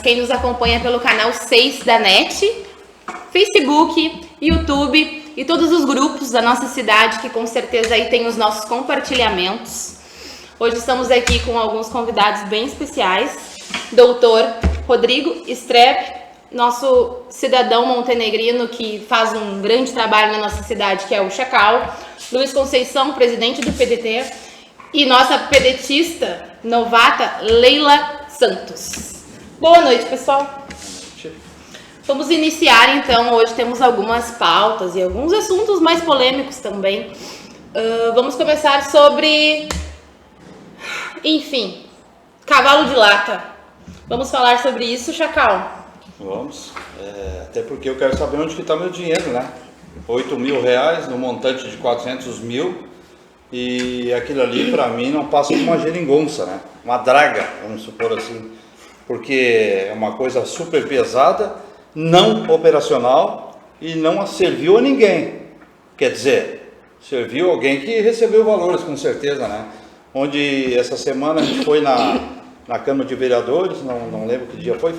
quem nos acompanha pelo canal 6 da NET, Facebook, YouTube e todos os grupos da nossa cidade, que com certeza aí tem os nossos compartilhamentos. Hoje estamos aqui com alguns convidados bem especiais. Doutor Rodrigo Strepp, nosso cidadão montenegrino que faz um grande trabalho na nossa cidade, que é o Chacal. Luiz Conceição, presidente do PDT. E nossa pedetista novata, Leila Santos. Boa noite, pessoal. Vamos iniciar, então. Hoje temos algumas pautas e alguns assuntos mais polêmicos também. Vamos começar sobre, enfim, cavalo de lata. Vamos falar sobre isso, Chacal? Vamos. Até porque eu quero saber onde que está meu dinheiro, né? R$8.000 no montante de 400 mil. E aquilo ali, para mim, não passa de uma geringonça, né? Uma draga, vamos supor assim. Porque é uma coisa super pesada, não operacional e não serviu a ninguém. Quer dizer, serviu alguém que recebeu valores, com certeza, né? Onde essa semana a gente foi na Câmara de Vereadores, não lembro que dia foi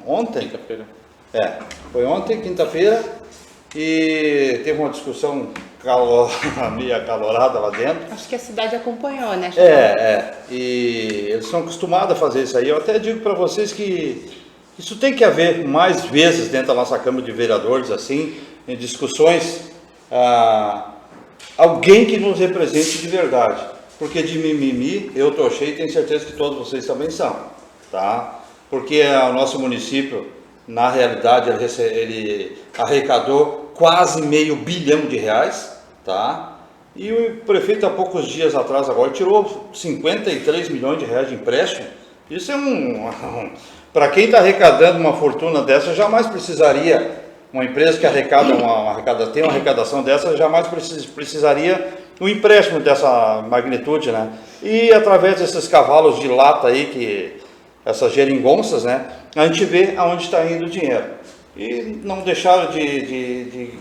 ontem? Quinta-feira. Foi ontem, quinta-feira, e teve uma discussão meio acalorada lá dentro. Acho que a cidade acompanhou, né, Chacal? E eles são acostumados a fazer isso aí. Eu até digo para vocês que isso tem que haver mais vezes dentro da nossa Câmara de Vereadores, assim, em discussões, alguém que nos represente de verdade. Porque de mimimi eu tô cheio e tenho certeza que todos vocês também são, tá? Porque o nosso município, na realidade, ele arrecadou quase R$500 bilhão, tá? E o prefeito há poucos dias atrás agora tirou R$53 milhões de empréstimo. Isso é para quem está arrecadando uma fortuna dessa, jamais precisaria, uma empresa que tem uma arrecadação dessa, jamais precisaria um empréstimo dessa magnitude, né? E através desses cavalos de lata aí, essas geringonças, né? A gente vê aonde está indo o dinheiro. E não deixaram de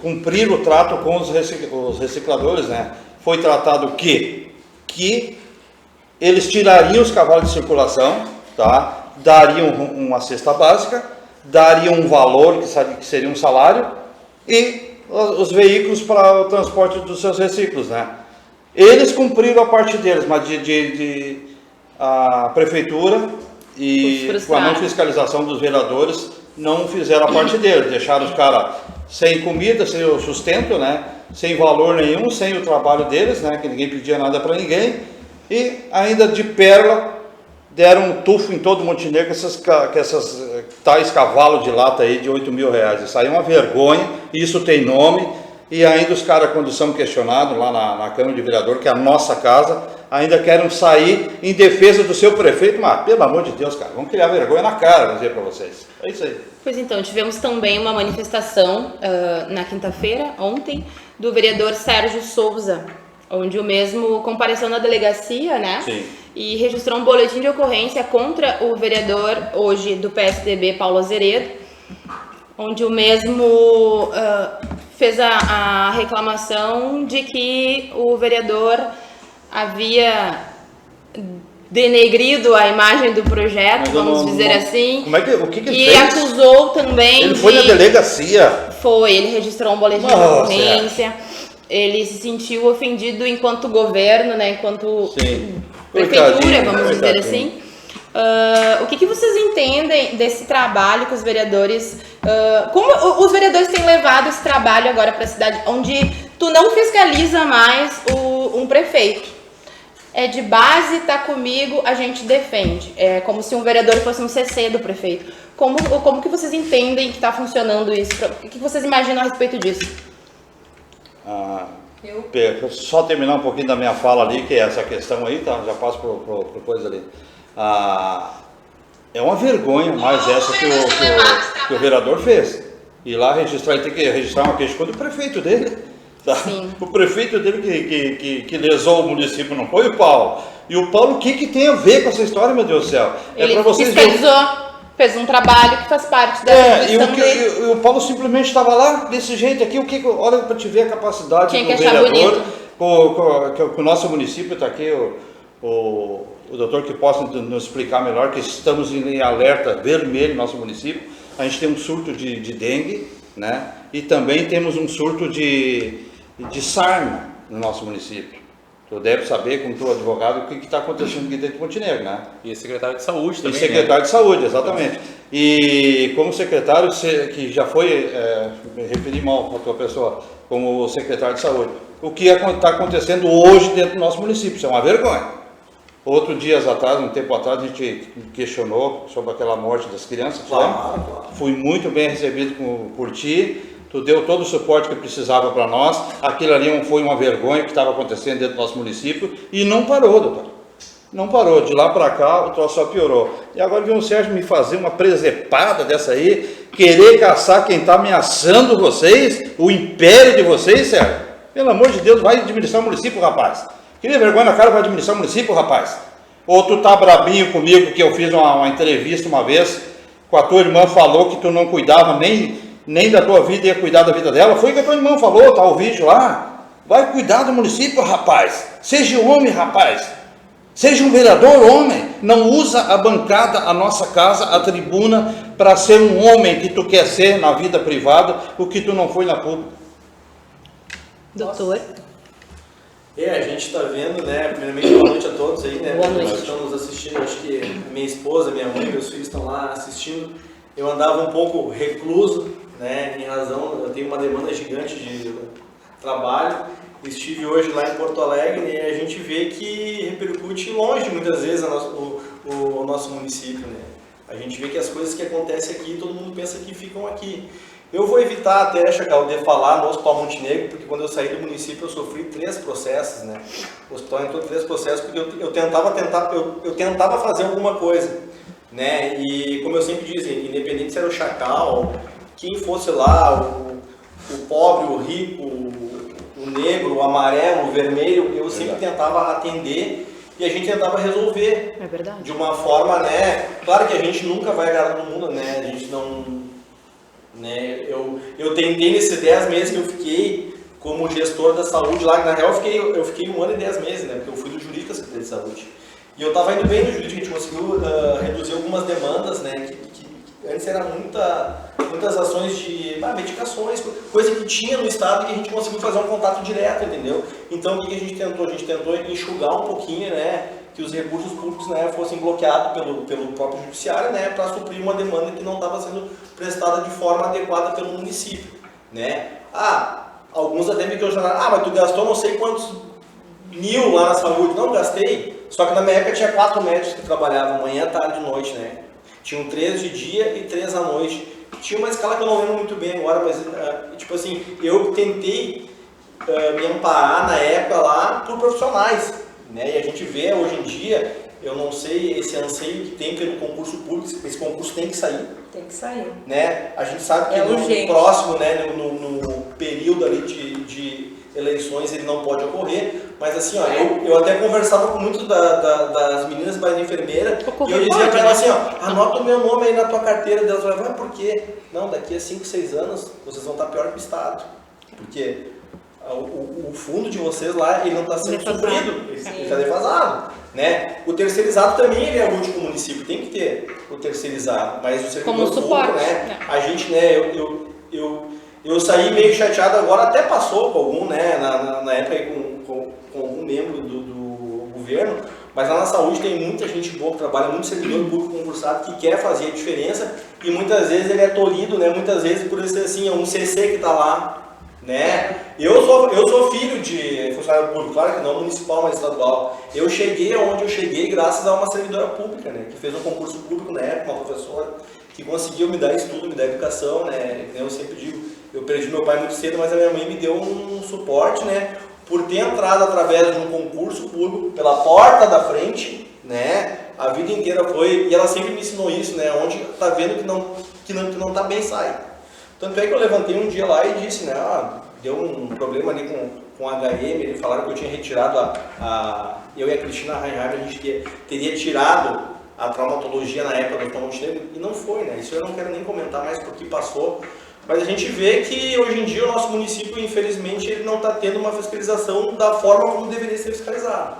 cumprir o trato com os recicladores, né? Foi tratado que eles tirariam os cavalos de circulação, tá? Dariam uma cesta básica, dariam um valor que seria um salário e os veículos para o transporte dos seus reciclos, né? Eles cumpriram a parte deles, mas a prefeitura e com a não fiscalização dos vereadores não fizeram a parte deles, deixaram os caras sem comida, sem o sustento, né? Sem valor nenhum, sem o trabalho deles, né? Que ninguém pedia nada para ninguém. E ainda de pérola deram um tufo em todo Montenegro com essas tais cavalos de lata aí de R$8.000. Isso aí é uma vergonha, isso tem nome. E ainda os caras, quando são questionados lá na Câmara de Vereador, que é a nossa casa, ainda querem sair em defesa do seu prefeito. Mas, pelo amor de Deus, cara, vamos criar vergonha na cara, vou dizer para vocês. É isso aí. Pois então, tivemos também uma manifestação na quinta-feira, ontem, do vereador Sérgio Souza, onde o mesmo compareceu na delegacia, né? Sim. E registrou um boletim de ocorrência contra o vereador, hoje do PSDB, Paulo Azeredo, onde o mesmo fez a reclamação de que o vereador havia denegrido a imagem do projeto, vamos dizer assim. Como é o que ele e fez? Acusou também. Ele foi na delegacia? Ele registrou um boletim de ocorrência. Ele se sentiu ofendido enquanto governo, né? Enquanto prefeitura, vamos dizer assim. O que vocês entendem desse trabalho que os vereadores... como os vereadores têm levado esse trabalho agora para a cidade, onde tu não fiscaliza mais um prefeito. É de base, tá comigo, a gente defende. É como se um vereador fosse um CC do prefeito. Como que vocês entendem que está funcionando isso? O que vocês imaginam a respeito disso? Só terminar um pouquinho da minha fala ali, que é essa questão aí, tá? Já passo por coisa ali. É uma vergonha mais essa que o vereador fez. Ir lá registrar, ele tem que registrar uma queixa contra o prefeito dele. Tá? O prefeito dele que lesou o município não foi o Paulo. E o Paulo, o que tem a ver com essa história, meu Deus do céu? Ele fiscalizou, fez um trabalho que faz parte da instituição dele. E o Paulo simplesmente estava lá, desse jeito aqui, olha para te ver a capacidade do vereador, que o nosso município está aqui, o o doutor que possa nos explicar melhor, que estamos em alerta vermelho no nosso município. A gente tem um surto de dengue, né? E também temos um surto de sarna no nosso município. Tu deve saber, como tu advogado, o que está acontecendo aqui dentro de Montenegro, né? E secretário de saúde também, E secretário de saúde, exatamente. E como secretário, que já foi, me referi mal à tua pessoa, como secretário de saúde, o que está acontecendo hoje dentro do nosso município, isso é uma vergonha. Outros dias atrás, um tempo atrás, a gente questionou sobre aquela morte das crianças. Claro. Fui muito bem recebido por ti. Tu deu todo o suporte que precisava para nós. Aquilo ali foi uma vergonha que estava acontecendo dentro do nosso município e não parou, doutor. Não parou. De lá para cá, o troço só piorou. E agora vem o Sérgio me fazer uma presepada dessa aí, querer caçar quem está ameaçando vocês, o império de vocês, Sérgio. Pelo amor de Deus, vai administrar o município, rapaz. Queria vergonha na cara para administrar o município, rapaz. Ou tu tá brabinho comigo que eu fiz uma entrevista uma vez, com a tua irmã falou que tu não cuidava nem da tua vida, ia cuidar da vida dela. Foi o que a tua irmã falou, tá o vídeo lá. Vai cuidar do município, rapaz. Seja um homem, rapaz. Seja um vereador, homem. Não usa a bancada, a nossa casa, a tribuna, para ser um homem que tu quer ser na vida privada, o que tu não foi na pública. Doutor. A gente está vendo, né? Primeiramente, boa noite a todos aí, né? Boa noite. Nós estamos assistindo, acho que minha esposa, minha mãe, meus filhos estão lá assistindo. Eu andava um pouco recluso, né? Em razão, eu tenho uma demanda gigante de trabalho. Estive hoje lá em Porto Alegre e a gente vê que repercute longe muitas vezes o nosso município, né? A gente vê que as coisas que acontecem aqui, todo mundo pensa que ficam aqui. Eu vou evitar até, Chacal, de falar no Hospital Montenegro, porque quando eu saí do município eu sofri 3 processos, né? O hospital entrou 3 processos porque eu tentava fazer alguma coisa, né? E como eu sempre disse, independente se era o Chacal, quem fosse lá, o pobre, o rico, o negro, o amarelo, o vermelho, eu sempre tentava atender e a gente tentava resolver. É verdade. De uma forma, né? Claro que a gente nunca vai agradar todo mundo, né? A gente não... Né? Eu tentei nesses 10 meses que eu fiquei como gestor da saúde lá, que na real eu fiquei 1 ano e 10 meses, né? Porque eu fui do jurídico da Secretaria de Saúde. E eu estava indo bem no jurídico, a gente conseguiu reduzir algumas demandas, né? Que antes era muitas ações de medicações, coisa que tinha no estado e que a gente conseguiu fazer um contato direto, entendeu? Então o que a gente tentou? A gente tentou enxugar um pouquinho, né? Que os recursos públicos, né, fossem bloqueados pelo próprio judiciário, né, para suprir uma demanda que não estava sendo prestada de forma adequada pelo município, né? Alguns até me questionaram, mas tu gastou não sei quantos mil lá na saúde. Não, gastei, só que na minha época tinha 4 médicos que trabalhavam manhã, tarde e noite, né? Tinham 3 de dia e 3 à noite. Tinha uma escala que eu não lembro muito bem agora, mas tipo assim, eu tentei me amparar na época lá por profissionais, né? E a gente vê hoje em dia, eu não sei esse anseio que tem pelo concurso público, esse concurso tem que sair. Tem que sair. Né? A gente sabe que no próximo, né, no período ali de eleições ele não pode ocorrer, mas assim, ó, eu até conversava com muitos das meninas da enfermeira e eu dizia para elas assim, ó, anota o meu nome aí na tua carteira, delas vai, por quê? Não, daqui a 5, 6 anos vocês vão estar pior que o Estado, porque o fundo de vocês lá, ele não está sendo suprido, ele está defasado, né? O terceirizado também ele é útil para o município, tem que ter o terceirizado, mas o servidor como suporte, público, né? A gente, né, eu saí meio chateado agora, até passou com algum, né, na época aí com algum membro do governo, mas lá na saúde tem muita gente boa que trabalha, muito servidor público concursado que quer fazer a diferença e muitas vezes ele é tolhido, né, muitas vezes por esse assim, é um CC que está lá, né? Eu sou filho de funcionário público, claro que não municipal, mas estadual. Eu cheguei aonde eu cheguei graças a uma servidora pública, né, que fez um concurso público na época, uma professora, que conseguiu me dar estudo, me dar educação, né? Eu sempre digo, eu perdi meu pai muito cedo, mas a minha mãe me deu um suporte, né? Por ter entrado através de um concurso público pela porta da frente, né? A vida inteira foi, e ela sempre me ensinou isso, né? Onde tá vendo que não tá bem, sai. Tanto é que eu levantei um dia lá e disse, né? Deu um problema ali com a HM, eles falaram que eu tinha retirado eu e a Cristina Reinhardt, a gente teria tirado a traumatologia na época do Hospital Montenegro, e não foi, né? Isso eu não quero nem comentar mais porque passou. Mas a gente vê que hoje em dia o nosso município, infelizmente, ele não está tendo uma fiscalização da forma como deveria ser fiscalizado.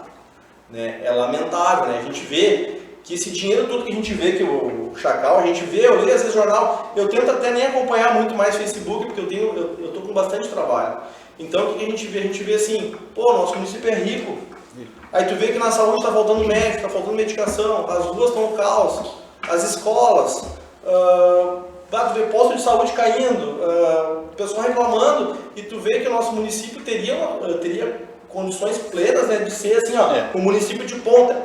né? É lamentável, né? A gente vê que esse dinheiro todo que a gente vê, que o Chacal, a gente vê, eu leio às vezes jornal, eu tento até nem acompanhar muito mais Facebook, porque eu tô com bastante trabalho. Então o que a gente vê? A gente vê assim, pô, nosso município é rico. Aí tu vê que na saúde está faltando médico, está faltando medicação, as ruas estão no caos, as escolas, tu vê posto de saúde caindo, o pessoal reclamando, e tu vê que o nosso município teria condições plenas, né, de ser assim, ó, o município de ponta,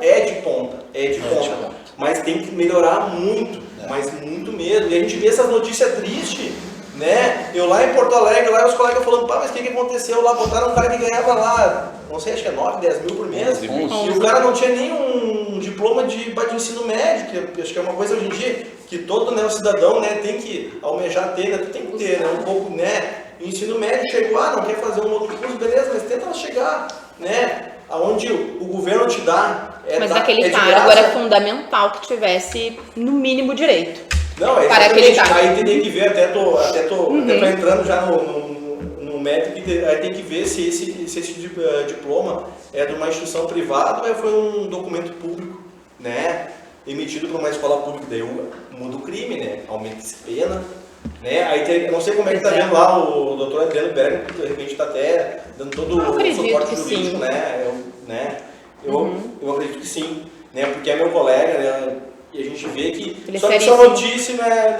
mas tem que melhorar muito, mas muito mesmo. E a gente vê essas notícias tristes, né? Eu lá em Porto Alegre, lá os colegas falando, pá, mas o que aconteceu lá? Botaram um cara que ganhava lá, não sei, acho que é 9, 10 mil por mês, e o cara não tinha nem um diploma de ensino médio, que acho que é uma coisa hoje em dia que todo, né, o cidadão, né, tem que almejar ter, né, tu tem que ter, né, um pouco, né, ensino médio, chegou, não quer fazer um outro curso, beleza, mas tenta chegar, né, aonde o governo te dá. Mas aquele cargo era fundamental que tivesse, no mínimo, direito. Não, é exatamente, aí teria que ver, até tô entrando já no método, aí tem que ver se esse diploma é de uma instituição privada ou foi um documento público, né, emitido por uma escola pública, daí muda o crime, né, aumenta-se pena, né, aí eu não sei como é que tá vendo lá o doutor Adriano Berger, que de repente está até dando todo o suporte jurídico, né, eu acredito que sim, né, porque é meu colega, né, e a gente vê que só que essa notícia, né,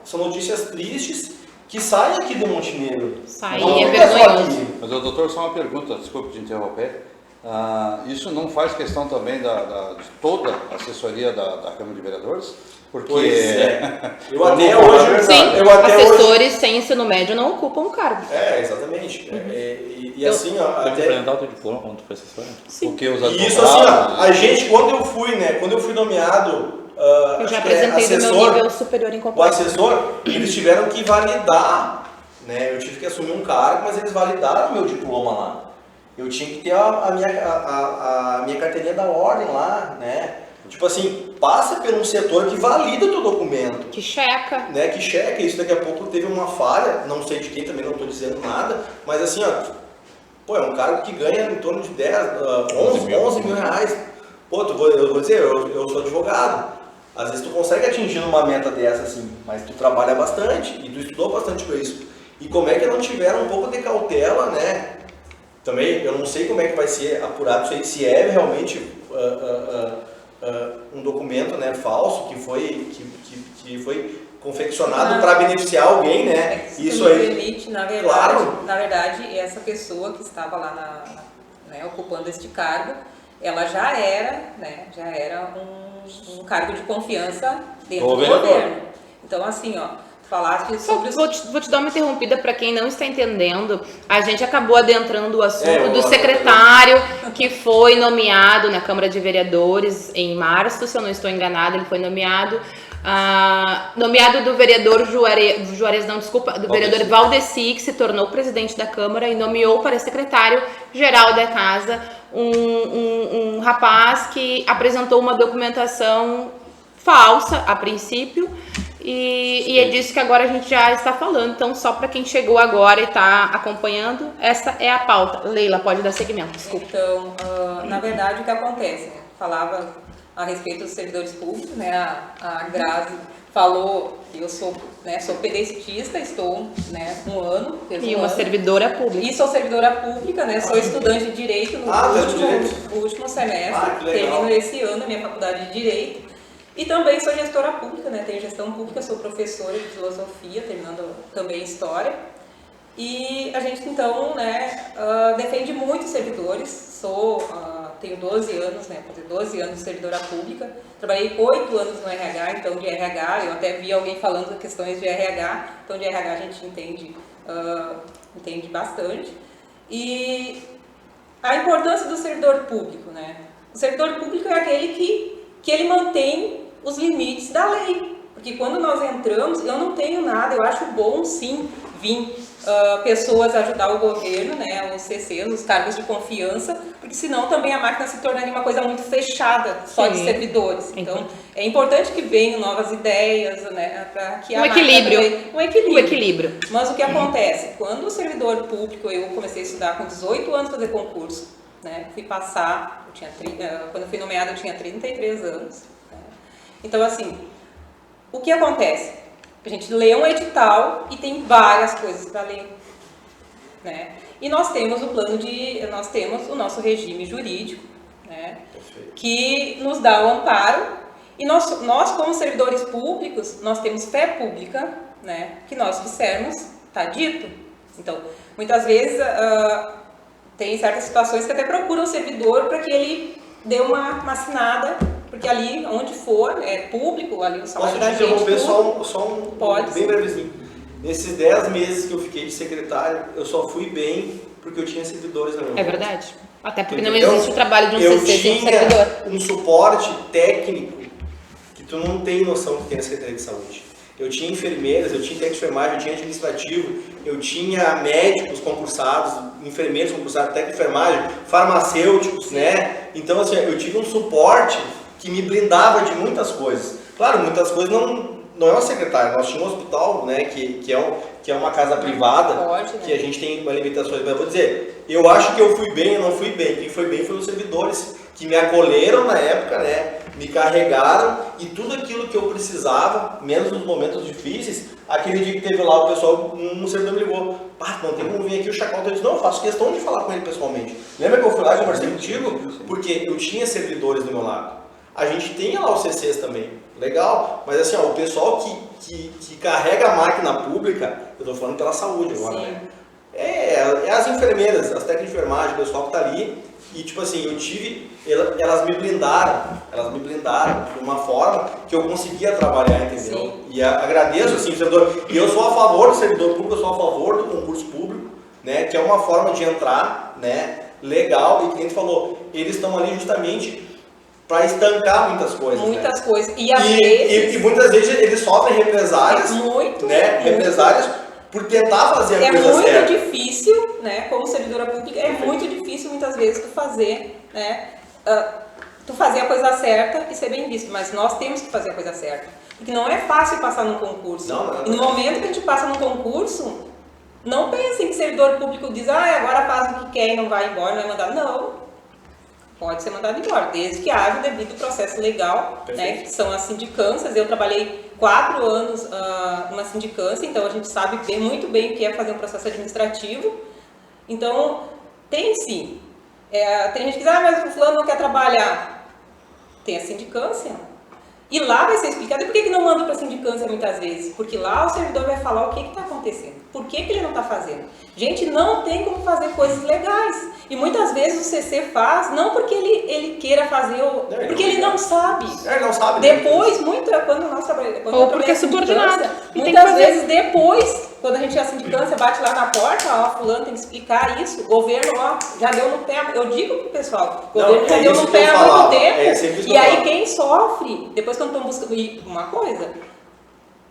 são notícias tristes que saem aqui do Montenegro. Saem, é vergonhoso. Mas, doutor, só uma pergunta, desculpe te interromper. Isso não faz questão também de toda a assessoria da Câmara de Vereadores? Porque eu até hoje... Sim, assessores sem ensino médio não ocupam o cargo. Exatamente. E assim, ó... Tem que apresentar o teu diploma quando tu foi assessor? Sim. Porque os advogados... E isso assim, ó, a gente, quando eu fui nomeado... eu já apresentei do meu nível superior em o assessor, eles tiveram que validar, né? Eu tive que assumir um cargo, mas eles validaram o meu diploma lá. Eu tinha que ter a minha carteirinha da ordem lá, né? Tipo assim, passa por um setor que valida o teu documento. Que checa. Né? Que checa, isso daqui a pouco teve uma falha, não sei de quem, também não estou dizendo nada, mas assim, ó, pô, é um cargo que ganha em torno de 11 mil reais. Pô, eu vou dizer, eu sou advogado. Às vezes tu consegue atingir uma meta dessa assim, mas tu trabalha bastante e tu estudou bastante com isso. E como é que não tiveram um pouco de cautela, né? Também eu não sei como é que vai ser apurado isso aí, se é realmente um documento, né, falso que foi confeccionado para beneficiar alguém, né? Isso aí. Permite, na verdade, essa pessoa que estava lá ocupando este cargo, ela já era um cargo de confiança dentro do governo. Então, assim, ó, falaste sobre... Vou te dar uma interrompida para quem não está entendendo. A gente acabou adentrando o assunto do secretário que foi nomeado na Câmara de Vereadores em março, se eu não estou enganada, ele foi nomeado. Nomeado do vereador vereador Valdeci, que se tornou presidente da Câmara e nomeou para secretário-geral da casa um rapaz que apresentou uma documentação falsa a princípio e é disso que agora a gente já está falando. Então, só para quem chegou agora e está acompanhando, essa é a pauta. Leila, pode dar seguimento, desculpa. Então, na verdade, o que acontece? Falava a respeito dos servidores públicos, né? A Grazi falou que eu sou pedestista, estou, né, um ano. E uma servidora pública. E sou servidora pública, né? Sou estudante de Direito no último semestre. Termino esse ano a minha faculdade de Direito. E também sou gestora pública, né? Tenho gestão pública, sou professora de filosofia, terminando também história. E a gente, então, né, defende muito os servidores. Tenho 12 anos, né? Fazer 12 anos de servidora pública. Trabalhei 8 anos no RH, então de RH, eu até vi alguém falando de questões de RH. Então de RH a gente entende bastante. E a importância do servidor público, né? O servidor público é aquele que ele mantém os limites da lei. Porque quando nós entramos, eu não tenho nada, eu acho bom sim vir pessoas ajudar o governo, né, os CCs, os cargos de confiança, porque senão também a máquina se tornaria uma coisa muito fechada, só de servidores. Então, é importante que venham novas ideias, né, para que a um equilíbrio. Mas o que acontece? Quando o servidor público, eu comecei a estudar com 18 anos, fazer concurso, né? Fui passar, quando eu fui nomeada eu tinha 33 anos. Né? Então, assim, o que acontece? A gente lê um edital e tem várias coisas para ler, né? E nós temos nós temos o nosso regime jurídico, né? Que nos dá o amparo, e nós como servidores públicos, nós temos fé pública, né? Que nós dissermos, está dito. Então, muitas vezes tem certas situações que até procuram o servidor para que ele dê uma assinada, porque ali, onde for, é público, ali o salário da gente... Posso te interromper só um bem brevezinho? Nesses 10 meses que eu fiquei de secretário, eu só fui bem porque eu tinha servidores na minha mão. É verdade. Até porque não existe o trabalho de um CC sem um servidor. Eu tinha um suporte técnico que tu não tem noção que tem na Secretaria de Saúde. Eu tinha enfermeiras, eu tinha técnico de enfermagem, eu tinha administrativo, eu tinha médicos concursados, enfermeiros concursados, técnico de enfermagem, farmacêuticos, né? Então, assim, eu tive um suporte que me blindava de muitas coisas. Claro, muitas coisas não é uma secretária, nós tínhamos um hospital, né, que é uma casa privada, pode, né? Que a gente tem limitações, mas eu vou dizer, eu acho que eu fui bem, eu não fui bem. Quem foi bem foi os servidores que me acolheram na época, né, me carregaram, e tudo aquilo que eu precisava, menos nos momentos difíceis. Aquele dia que teve lá, o pessoal, um servidor me ligou, não tem como vir aqui, o Chacal. Eu disse, não, eu faço questão de falar com ele pessoalmente. Lembra que eu fui lá e conversei contigo? Porque eu tinha servidores do meu lado. A gente tem lá os CCs também, legal, mas assim, o pessoal que carrega a máquina pública, eu estou falando pela saúde agora, Sim. né? É as enfermeiras, as técnicas de enfermagem, o pessoal que está ali, e tipo assim, elas me blindaram de uma forma que eu conseguia trabalhar, entendeu? Sim. E agradeço, assim, o servidor, e eu sou a favor do servidor público, eu sou a favor do concurso público, né, que é uma forma de entrar, né, legal, e que a gente falou, eles estão ali justamente para estancar muitas coisas. Muitas coisas. E às vezes... E muitas vezes eles sofrem represálias, represálias por tentar fazer a coisa certa. É muito difícil, né, como servidora pública, é muito difícil muitas vezes tu fazer, né, tu fazer a coisa certa e ser bem visto, mas nós temos que fazer a coisa certa. Porque não é fácil passar num concurso. Não. E no momento que a gente passa num concurso, não pensem que servidor público diz, agora faz o que quer e não vai embora, não vai mandar. Não. Pode ser mandado embora, desde que haja o devido processo legal, né, que são as sindicâncias. Eu trabalhei 4 anos numa sindicância, então a gente sabe muito bem o que é fazer um processo administrativo. Então, tem sim. Tem gente que diz, mas o fulano não quer trabalhar. Tem a sindicância. E lá vai ser explicado. E por que não manda para a sindicância muitas vezes? Porque lá o servidor vai falar o que está acontecendo. Por que ele não está fazendo? Gente, não tem como fazer coisas legais. E muitas vezes o CC faz, não porque ele queira fazer, porque ele não sabe. Ele não sabe. Depois, quando nós trabalhamos... Ou porque é subordinado. Muitas vezes depois, quando a gente é a sindicância, bate lá na porta, fulano tem que explicar isso. O governo, já deu no pé. Eu digo pro pessoal, o governo já deu no pé há muito tempo. E aí quem sofre, depois quando estão buscando uma coisa,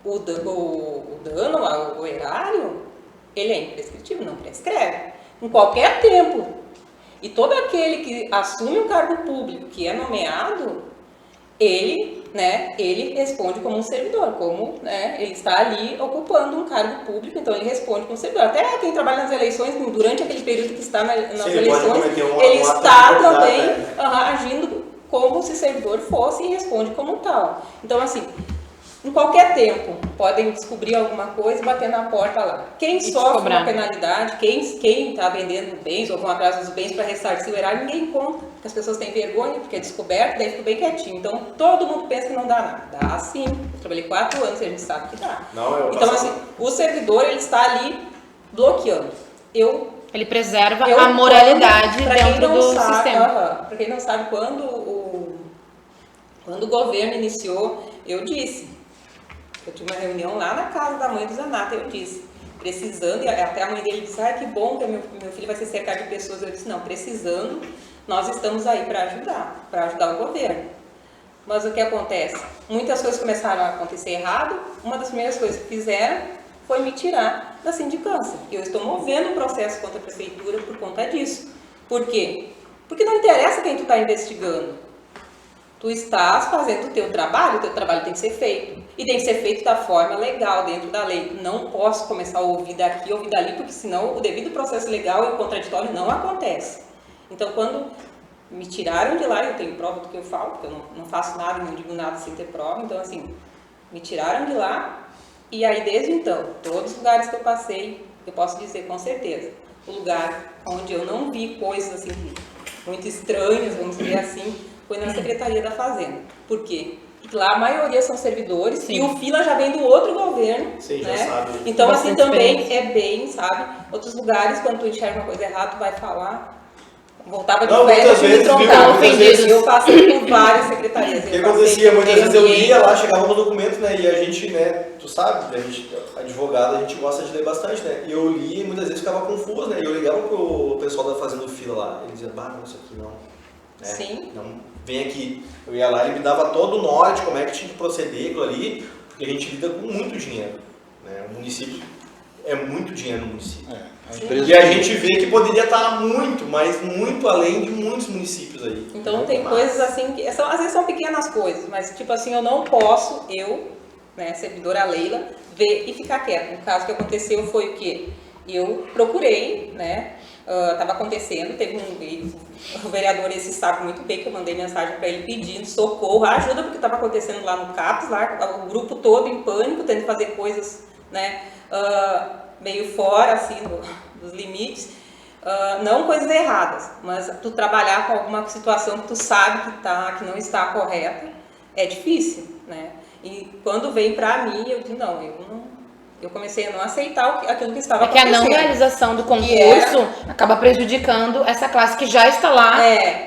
o dano, o erário, ele é imprescritível, não prescreve. Em qualquer tempo. E todo aquele que assume um cargo público, que é nomeado, ele responde como um servidor, ele está ali ocupando um cargo público, então ele responde como servidor. Até quem trabalha nas eleições, durante aquele período que está nas eleições, ele está também agindo como se servidor fosse e responde como tal. Então, assim, em qualquer tempo, podem descobrir alguma coisa e bater na porta lá. Quem sofre uma penalidade, quem está vendendo bens ou vão atrás dos bens para ressarcir o erário, ninguém conta. Porque as pessoas têm vergonha, porque é descoberto, daí fica bem quietinho. Então, todo mundo pensa que não dá nada. Dá sim. Eu trabalhei 4 anos e a gente sabe que dá. Então, assim, o servidor, ele está ali bloqueando. Ele preserva a moralidade dentro do sistema. Para quem não sabe, quando o governo iniciou, eu disse... Eu tive uma reunião lá na casa da mãe do Zanata, eu disse, precisando, e até a mãe dele disse, que bom que meu filho vai ser cercado de pessoas. Eu disse, não, precisando, nós estamos aí para ajudar o governo. Mas o que acontece? Muitas coisas começaram a acontecer errado. Uma das primeiras coisas que fizeram foi me tirar da sindicância. Eu estou movendo um processo contra a prefeitura por conta disso. Por quê? Porque não interessa quem tu está investigando. Tu estás fazendo o teu trabalho tem que ser feito. E tem que ser feito da forma legal, dentro da lei. Não posso começar a ouvir daqui, ouvir dali, porque senão o devido processo legal e o contraditório não acontece. Então, quando me tiraram de lá, eu tenho prova do que eu falo, porque eu não faço nada, não digo nada sem ter prova. Então, assim, me tiraram de lá e aí, desde então, todos os lugares que eu passei, eu posso dizer com certeza, o lugar onde eu não vi coisas assim muito estranhas, vamos dizer assim, foi na Secretaria da Fazenda. Por quê? Porque lá a maioria são servidores. Sim. E o FILA já vem do outro governo. Sim, né? Já sabe. Então, assim, também é bem, sabe? Outros lugares, quando tu enxerga uma coisa errada, tu vai falar. Voltava de férias e me troncava ofendido. Eu passei por várias secretarias. O que acontecia? Muitas vezes eu lia lá, chegava no documento, né? E a gente, né? Tu sabe, a gente, advogado, a gente gosta de ler bastante, né? E eu lia e muitas vezes ficava confuso, né? E eu ligava pro pessoal da Fazenda do FILA lá. Ele dizia, não, isso aqui não. Né? Sim. Não, vem aqui. Eu ia lá e ele me dava todo o norte, como é que tinha que proceder aquilo ali, porque a gente lida com muito dinheiro. Né? O município é muito dinheiro no município. E a gente vê que poderia estar muito, mas muito além de muitos municípios aí. Então tem coisas assim, que às vezes são pequenas coisas, mas tipo assim, eu não posso, né, servidora Leila, ver e ficar quieta. No caso que aconteceu foi o quê? Eu procurei, né, estava acontecendo, o vereador esse sabe muito bem que eu mandei mensagem para ele pedindo socorro, ajuda, porque estava acontecendo lá no CAPS, lá, o grupo todo em pânico, tentando fazer coisas, né, meio fora, assim, dos limites, não coisas erradas, mas tu trabalhar com alguma situação que tu sabe que não está correta, é difícil, né? E quando veio pra mim, eu disse, eu comecei a não aceitar aquilo que estava acontecendo. É que a não realização do concurso acaba prejudicando essa classe que já está lá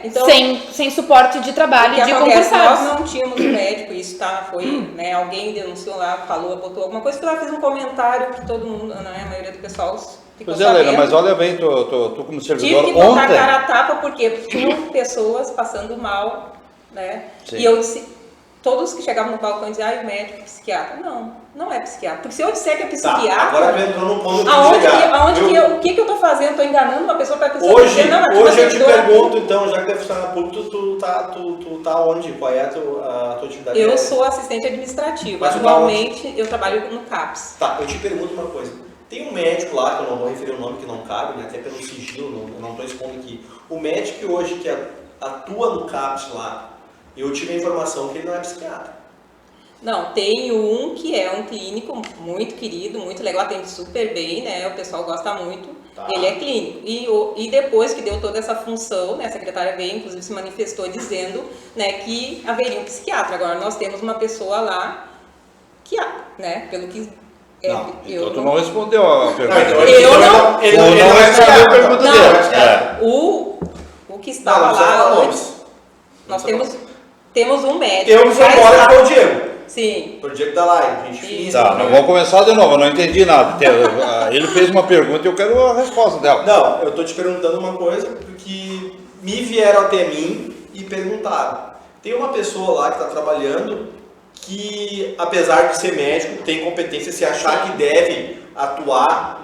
então, sem suporte de trabalho de concursados. Nós não tínhamos médico, isso foi, né, alguém denunciou lá, falou, botou alguma coisa, que lá fez um comentário que todo mundo, né, a maioria do pessoal ficou sabendo. Helena, mas olha bem, tu como servidor, tive que botar cara a tapa, porque tinham pessoas passando mal, né, Sim. E eu disse, todos que chegavam no balcão diziam, o médico é psiquiatra. Não é psiquiatra. Porque se eu disser que é psiquiatra... Tá, agora entrou no ponto o que eu estou fazendo? Estou enganando uma pessoa para a pessoa hoje eu te pergunto, então, já que tu é funcionário público, tu tá onde? Qual é a tua atividade? Eu sou assistente administrativa. Atualmente, eu trabalho no CAPS. Tá, eu te pergunto uma coisa. Tem um médico lá, que eu não vou referir o nome, que não cabe, né, até pelo sigilo, não estou expondo aqui. O médico que hoje que atua no CAPS lá, eu tive a informação que ele não é psiquiatra. Não, tem um que é um clínico muito querido, muito legal, atende super bem, né? O pessoal gosta muito. Tá. Ele é clínico. E depois que deu toda essa função, né, a secretária veio, inclusive se manifestou dizendo, né, que haveria um psiquiatra. Agora nós temos uma pessoa lá que né, pelo que... Então tu não respondeu a pergunta. Ele não respondeu a pergunta dele. O que estava lá antes, nós temos um médico. Eu sou embora com o Diego. Sim. Pro Diego da live, gente. Tá, não vamos começar de novo, eu não entendi nada. Ele fez uma pergunta e eu quero a resposta dela. Não, eu tô te perguntando uma coisa porque me vieram até mim e perguntaram. Tem uma pessoa lá que está trabalhando que, apesar de ser médico, tem competência, se achar que deve atuar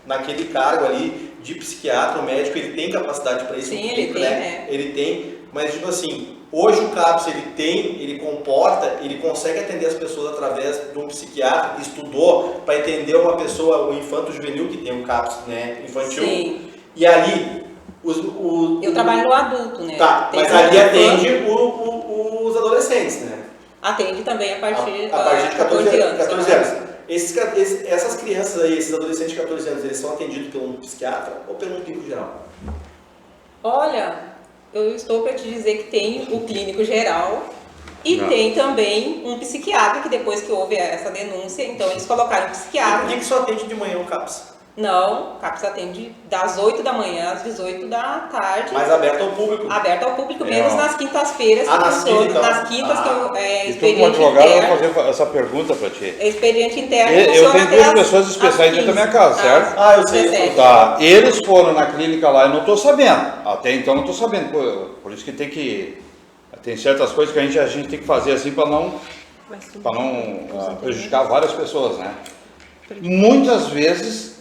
naquele cargo ali de psiquiatra, o médico, ele tem capacidade para isso. Sim, ele tem, né? Ele tem, mas tipo assim, hoje o CAPS ele comporta, ele consegue atender as pessoas através de um psiquiatra, estudou para entender uma pessoa, o infanto juvenil que tem um CAPS, né, infantil. Sim. E ali eu trabalho no adulto, né? Tá, mas ali atende os adolescentes, né? Atende também a partir de 14 anos. Essas crianças aí, esses adolescentes de 14 anos, eles são atendidos por um psiquiatra ou pelo clínico geral? Olha, eu estou para te dizer que tem o clínico geral e tem também um psiquiatra, que depois que houve essa denúncia, então eles colocaram um psiquiatra. E por que só atende de manhã o CAPS? Não, o CAPS atende das 8 da manhã às 18 da tarde. Mas aberto ao público? Aberto ao público, menos nas quintas-feiras. Nas quintas que é expediente interno. E tu, como advogado, eu vou fazer essa pergunta para ti. É expediente interno. Eu tenho duas pessoas especiais dentro da minha casa, certo? Eu sei. Tá, eles foram na clínica lá, eu não estou sabendo. Até então não estou sabendo. Por isso que tem certas coisas que a gente tem que fazer assim para não prejudicar várias pessoas, né? Muitas vezes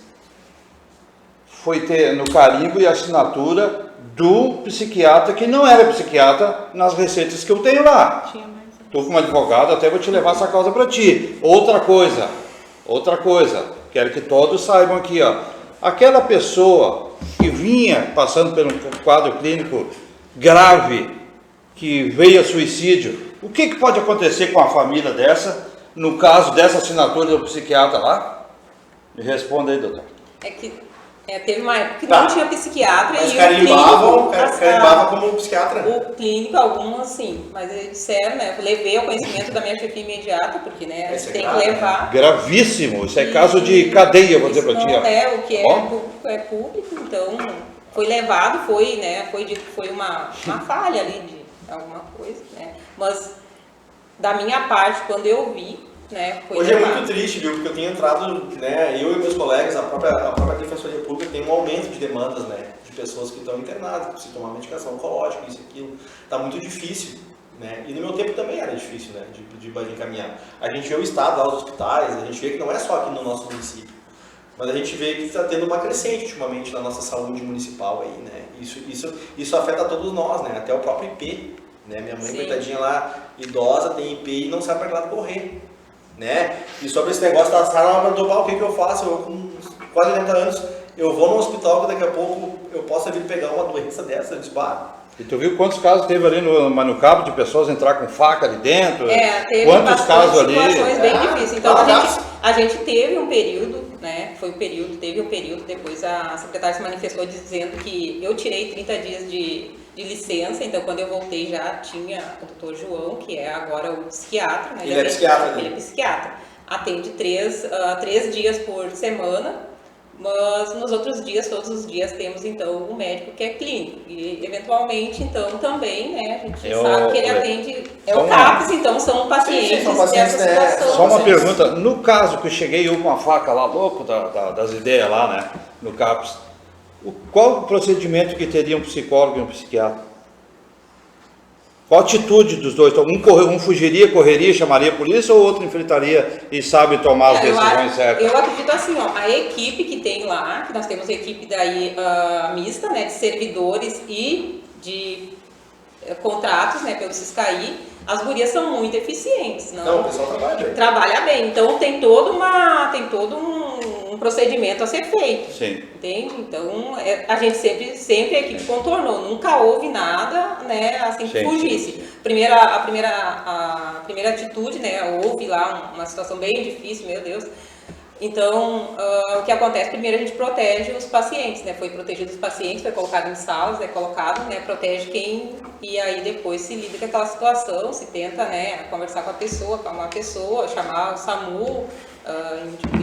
foi ter no carimbo e assinatura do psiquiatra que não era psiquiatra nas receitas que eu tenho lá. Tu como advogado até vou te levar essa causa para ti. Outra coisa, quero que todos saibam aqui, ó. Aquela pessoa que vinha passando por um quadro clínico grave, que veio a suicídio, o que pode acontecer com a família dessa, no caso dessa assinatura do psiquiatra lá? Me responda aí, doutor. Teve uma época que não tinha psiquiatra. Mas e carimbava como psiquiatra? O clínico, alguns sim, mas eles disseram, né? Eu levei ao conhecimento da minha chefia imediata, porque né, a gente tem que levar. Gravíssimo, isso é caso de cadeia, vou dizer para ti. O que é público, então foi levado, foi uma falha ali de alguma coisa, né? Mas da minha parte, quando eu vi, né, hoje levado. É muito triste, viu? Porque eu tenho entrado, né, eu e meus colegas, a própria Defensoria Pública tem um aumento de demandas, né, de pessoas que estão internadas, que precisam tomar medicação oncológica, isso e aquilo. Está muito difícil, né? E no meu tempo também era difícil, né, de encaminhar. A gente vê o estado lá, os hospitais, a gente vê que não é só aqui no nosso município, mas a gente vê que está tendo uma crescente ultimamente na nossa saúde municipal aí, né? Isso afeta todos nós, né? Até o próprio IP, né? Minha mãe, coitadinha lá, idosa, tem IP e não sabe para que lado correr. Né? E sobre esse negócio da Sara, ela perguntou, o que eu faço? Eu com quase 80 anos, eu vou no hospital que daqui a pouco eu possa vir pegar uma doença dessa, eu disse, E tu viu quantos casos teve ali no cabo de pessoas entrar com faca ali dentro? Teve quantos casos ali? Situações bem difíceis. Então a gente teve um período, né? Teve um período, depois a secretária se manifestou dizendo que eu tirei 30 dias de licença, então quando eu voltei já tinha o doutor João, que é agora o psiquiatra, né? Ele é psiquiatra? Ele é psiquiatra. Atende 3 dias por semana, mas nos outros dias, todos os dias, temos então um médico que é clínico. E eventualmente, então, também, né, a gente sabe que ele atende, o CAPS, então são pacientes dessa situação. Só uma pergunta, no caso que eu cheguei com a faca lá, louco das ideias lá, né, no CAPS, qual o procedimento que teria um psicólogo e um psiquiatra? Qual a atitude dos dois? Então, um fugiria, correria, chamaria a polícia, ou o outro enfrentaria e sabe tomar as decisões certas? Eu acredito assim, a equipe que tem lá, que nós temos a equipe daí mista, né, de servidores e de contratos, né, pelo Ciscaí, as gurias são muito eficientes. Não, o pessoal trabalha bem. Trabalha bem, então tem todo um procedimento a ser feito. Sim. Entende? Então, a gente sempre a equipe contornou, nunca houve nada, né, assim, que fugisse. A primeira atitude, né, houve lá uma situação bem difícil, meu Deus. Então, o que acontece? Primeiro a gente protege os pacientes, né? Foi protegido os pacientes, foi colocado em salas, protege quem, e aí depois se lida com aquela situação, se tenta, né, conversar com a pessoa, acalmar a pessoa, chamar o SAMU,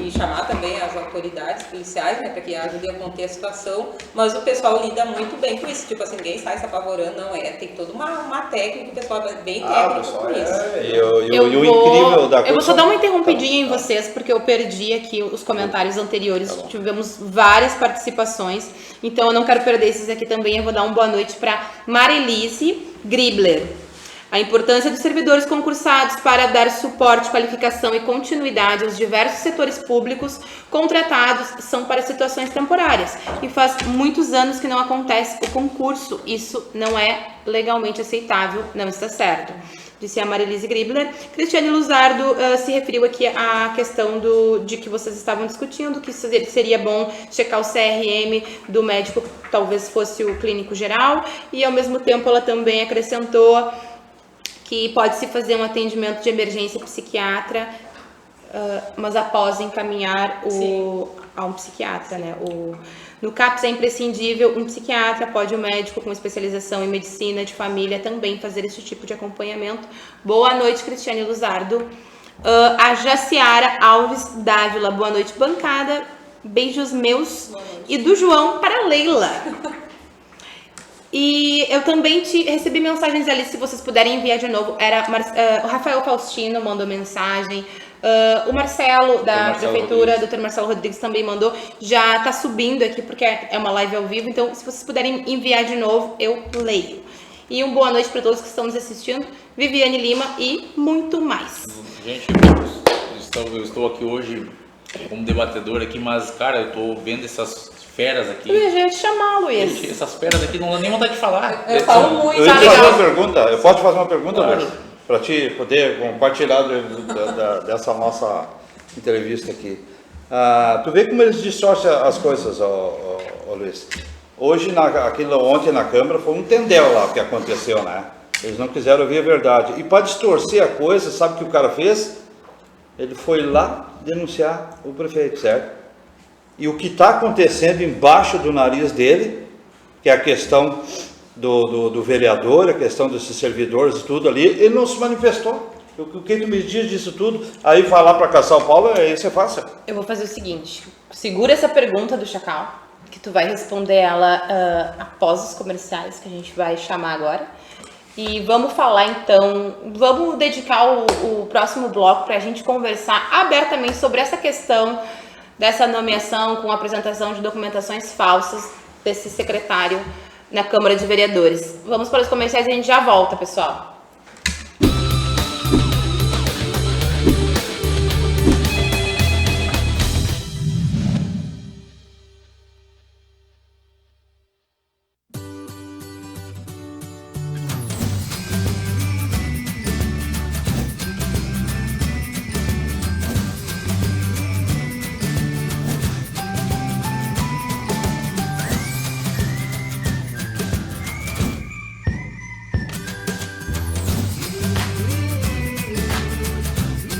e chamar também as autoridades policiais, né, para que ajudem a conter a situação, mas o pessoal lida muito bem com isso, tipo assim, ninguém sai se apavorando, tem toda uma técnica, o pessoal é bem técnico com isso. Eu vou só dar uma interrompidinha em vocês, porque eu perdi aqui os comentários anteriores, tivemos várias participações, então eu não quero perder esses aqui também, eu vou dar uma boa noite para Marilise Gribler. A importância dos servidores concursados para dar suporte, qualificação e continuidade aos diversos setores públicos contratados são para situações temporárias. E faz muitos anos que não acontece o concurso. Isso não é legalmente aceitável, não está certo. Disse a Marilise Gribler. Cristiane Luzardo se referiu aqui à questão de que vocês estavam discutindo, que seria bom checar o CRM do médico, talvez fosse o clínico geral, e ao mesmo tempo ela também acrescentou que pode-se fazer um atendimento de emergência psiquiatra, mas após encaminhar a um psiquiatra, né? No CAPS é imprescindível um psiquiatra, pode o médico com especialização em medicina de família também fazer esse tipo de acompanhamento. Boa noite, Cristiane Luzardo. A Jaciara Alves Dávila, boa noite, bancada. Beijos meus e do João para Leila. E eu também recebi mensagens ali, se vocês puderem enviar de novo. O Rafael Faustino mandou mensagem, o Marcelo da Prefeitura, Dr. Marcelo Rodrigues também mandou. Já tá subindo aqui porque é uma live ao vivo, então se vocês puderem enviar de novo, eu leio. E uma boa noite para todos que estão nos assistindo. Viviane Lima e muito mais. Gente, eu estou aqui hoje como debatedor aqui, mas cara, eu tô vendo essas feras aqui. Eu ia te chamar, Luiz. Gente, essas feras aqui não dá nem vontade de falar. Eu falo muito. Eu ia te fazer uma pergunta. Eu posso te fazer uma pergunta, Luiz? Para te poder compartilhar dessa nossa entrevista aqui. Tu vê como eles distorcem as coisas, Luiz. Hoje, ontem na Câmara, foi um tendel lá o que aconteceu, né? Eles não quiseram ouvir a verdade. E para distorcer a coisa, sabe o que o cara fez? Ele foi lá denunciar o prefeito, certo? E o que está acontecendo embaixo do nariz dele, que é a questão do vereador, a questão desses servidores e tudo ali, ele não se manifestou. O que tu me diz disso tudo? Aí falar para caçar o Paulo, isso é fácil. Eu vou fazer o seguinte, segura essa pergunta do Chacal, que tu vai responder ela após os comerciais, que a gente vai chamar agora. E vamos falar então, vamos dedicar o próximo bloco para a gente conversar abertamente sobre essa questão dessa nomeação com apresentação de documentações falsas desse secretário na Câmara de Vereadores. Vamos para os comerciais e a gente já volta, pessoal.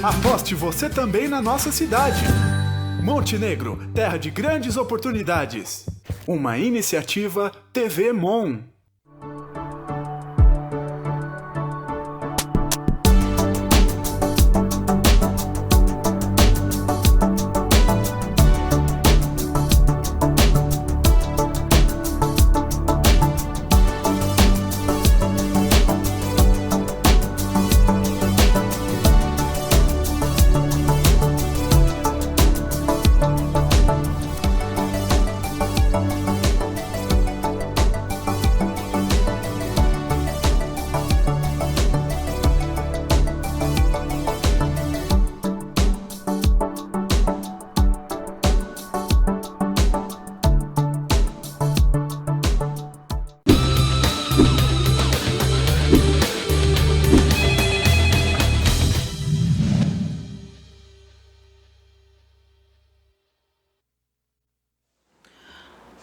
Aposte você também na nossa cidade. Montenegro, terra de grandes oportunidades. Uma iniciativa TV Mon.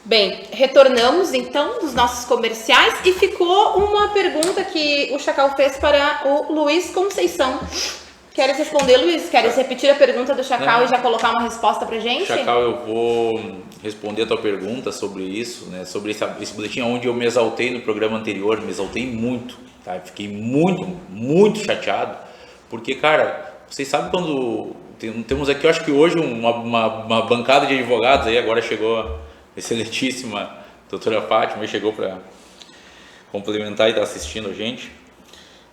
Bem, retornamos então dos nossos comerciais e ficou uma pergunta que o Chacal fez para o Luiz Conceição. Queres responder, Luiz? Queres repetir a pergunta do Chacal e já colocar uma resposta pra gente? Chacal, eu vou responder a tua pergunta sobre isso, né? Sobre esse boletim onde eu me exaltei no programa anterior, me exaltei muito, tá? Fiquei muito chateado, porque, cara, vocês sabem quando temos aqui, eu acho que hoje uma bancada de advogados aí, agora chegou a excelentíssima doutora Fátima, chegou para complementar e está assistindo a gente.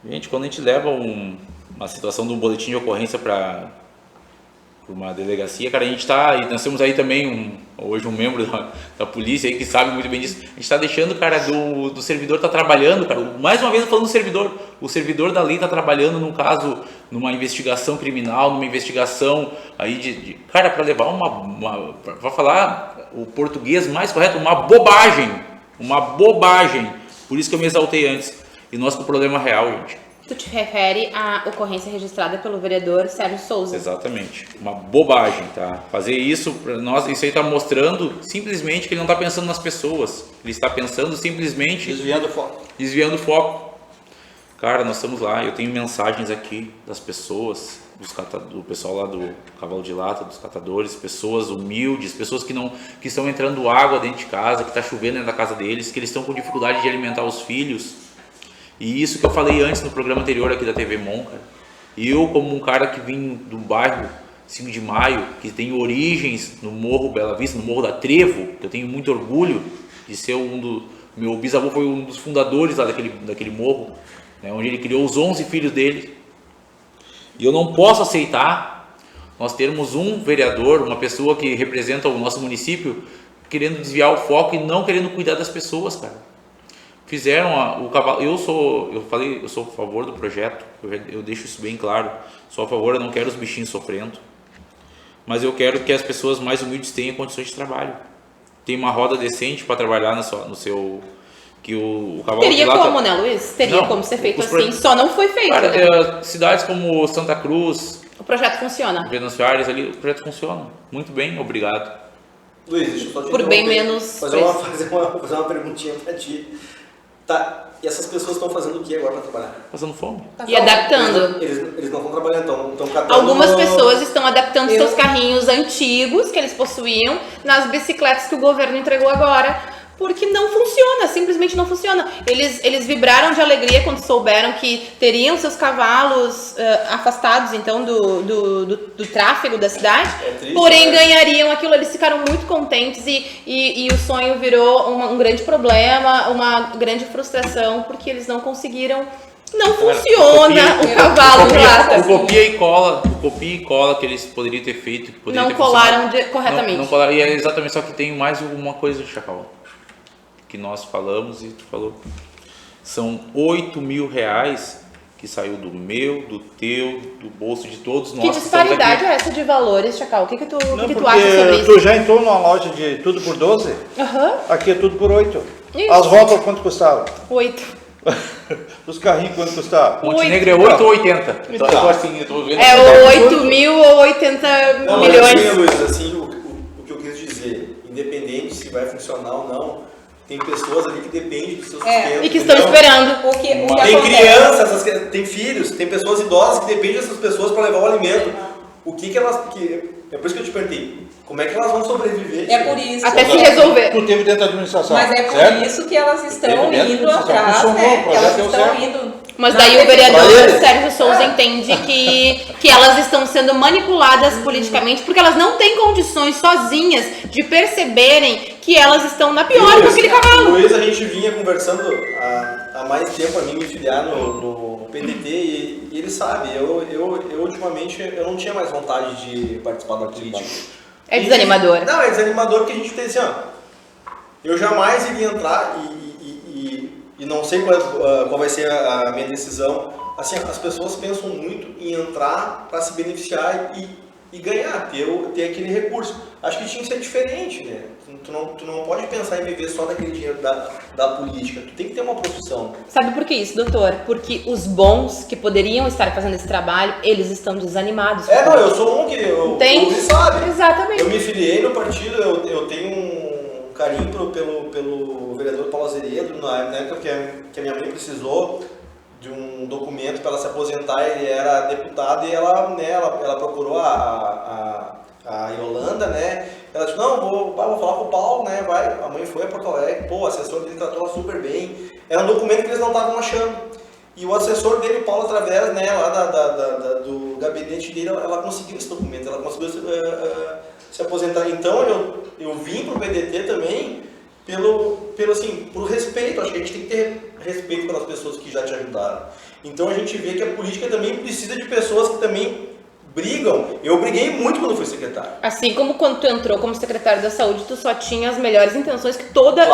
Gente, quando a gente leva uma situação de um boletim de ocorrência para uma delegacia, cara, a gente está, e nós temos aí também hoje um membro da polícia aí que sabe muito bem disso, a gente está deixando, cara, do servidor tá trabalhando, cara, mais uma vez falando do o servidor da lei está trabalhando num caso, numa investigação criminal, numa investigação aí cara, para levar para falar o português mais correto, uma bobagem, por isso que eu me exaltei antes, e nós com o problema real, gente. Tu te refere à ocorrência registrada pelo vereador Sérgio Souza. Exatamente, uma bobagem, tá? Fazer isso para nós, isso aí está mostrando simplesmente que ele não está pensando nas pessoas, ele está pensando simplesmente desviando o foco. Cara, nós estamos lá, eu tenho mensagens aqui das pessoas, do pessoal lá do Cavalo de Lata, dos catadores, pessoas humildes, pessoas que estão entrando água dentro de casa, que está chovendo dentro da casa deles, que eles estão com dificuldade de alimentar os filhos. E isso que eu falei antes no programa anterior aqui da TV Mon, cara. E eu, como um cara que vim do bairro 5 de Maio, que tem origens no Morro Bela Vista, no Morro da Trevo, que eu tenho muito orgulho de ser meu bisavô foi um dos fundadores lá daquele morro, né, onde ele criou os 11 filhos dele. E eu não posso aceitar nós termos um vereador, uma pessoa que representa o nosso município, querendo desviar o foco e não querendo cuidar das pessoas, cara. Fizeram o cavalo. Eu sou a favor do projeto, eu deixo isso bem claro. Sou a favor, eu não quero os bichinhos sofrendo. Mas eu quero que as pessoas mais humildes tenham condições de trabalho. Tem uma roda decente para trabalhar no seu. Que o cavalo Teria de lata... como, né, Luiz? Teria como ser feito assim, só não foi feito. Cara, né? Cidades como Santa Cruz. O projeto funciona. Venâncio Aires ali, o projeto funciona. Muito bem, obrigado. Luiz, deixa eu só te por bem interromper. menos fazer uma perguntinha pra ti. Tá, e essas pessoas estão fazendo o que agora pra trabalhar? Passando fome. E adaptando. Eles não estão trabalhando, estão catando... Algumas pessoas estão adaptando seus carrinhos antigos que eles possuíam nas bicicletas que o governo entregou agora, porque não funciona, simplesmente não funciona. Eles vibraram de alegria quando souberam que teriam seus cavalos afastados então do tráfego da cidade, triste, porém né? ganhariam aquilo. Eles ficaram muito contentes e o sonho virou um grande problema, uma grande frustração, porque eles não conseguiram. Não funciona o cavalo de lata. O copia e cola que eles poderiam ter feito. Que poderia Não ter colaram funcionado. corretamente. Não colaram, e é exatamente, só que tem mais uma coisa, Chacal, que nós falamos e tu falou. São 8 mil reais que saiu do meu, do teu, do bolso de todos nós. Que disparidade é essa de valores, Chacal? O que tu Não, acha sobre isso? tu já entrou numa loja de tudo por 12? Aham. Aqui é tudo por 8. Isso. As roupas quanto custaram? 8. Os carrinhos quanto custaram? Montenegro é 8 ou 80. Então eu tô assim, eu tô vendo. É 8 mil ou 80 Não, mas milhões. assim, Luiz, assim, o que eu quis dizer, independente se vai funcionar ou não, tem pessoas ali que dependem do seu sustento. E que estão entendeu? esperando. O que Tem acontece? crianças, tem filhos, tem pessoas idosas que dependem dessas pessoas para levar o alimento. O que elas... é por isso que eu te perguntei, como é que elas vão sobreviver? É por isso. Até se resolver. Tu teve dentro da administração, Mas é por certo? isso que elas estão Teve dentro indo da atrás, funcionou, o né? projeto Elas deu estão certo. indo. Mas na daí o prefeitura. vereador Sérgio Souza entende que elas estão sendo manipuladas politicamente porque elas não têm condições sozinhas de perceberem que elas estão na pior com aquele cavalo. Luiz, a gente vinha conversando há mais tempo a mim me filiar no PDT e ele sabe, eu ultimamente eu não tinha mais vontade de participar da política. É desanimador. Não, é desanimador porque a gente tem assim, ó, eu jamais iria entrar e não sei qual vai ser a minha decisão. Assim, as pessoas pensam muito em entrar para se beneficiar e ganhar, ter aquele recurso. Acho que tinha que ser diferente, né? Tu não pode pensar em viver só daquele dinheiro da política. Tu tem que ter uma profissão. Sabe por que isso, doutor? Porque os bons que poderiam estar fazendo esse trabalho, eles estão desanimados. Não, eu sou um que eu sabe. Exatamente. Eu me filiei no partido, eu tenho um carinho pelo vereador Paulo Azeredo, na época que a minha mãe precisou de um documento para ela se aposentar. Ele era deputado e ela procurou a Yolanda, né? Ela disse, não, vou falar com o Paulo, né? A mãe foi a Porto Alegre, o assessor dele tratou ela super bem. Era um documento que eles não estavam achando. E o assessor dele, o Paulo, através, né, lá do gabinete dele, ela conseguiu esse documento, ela conseguiu se aposentar. Então eu vim pro PDT também por respeito. Acho que a gente tem que ter respeito pelas pessoas que já te ajudaram. Então a gente vê que a política também precisa de pessoas que também brigam. Eu briguei muito quando fui secretário. Assim como quando tu entrou como secretário da saúde, tu só tinha as melhores intenções que todos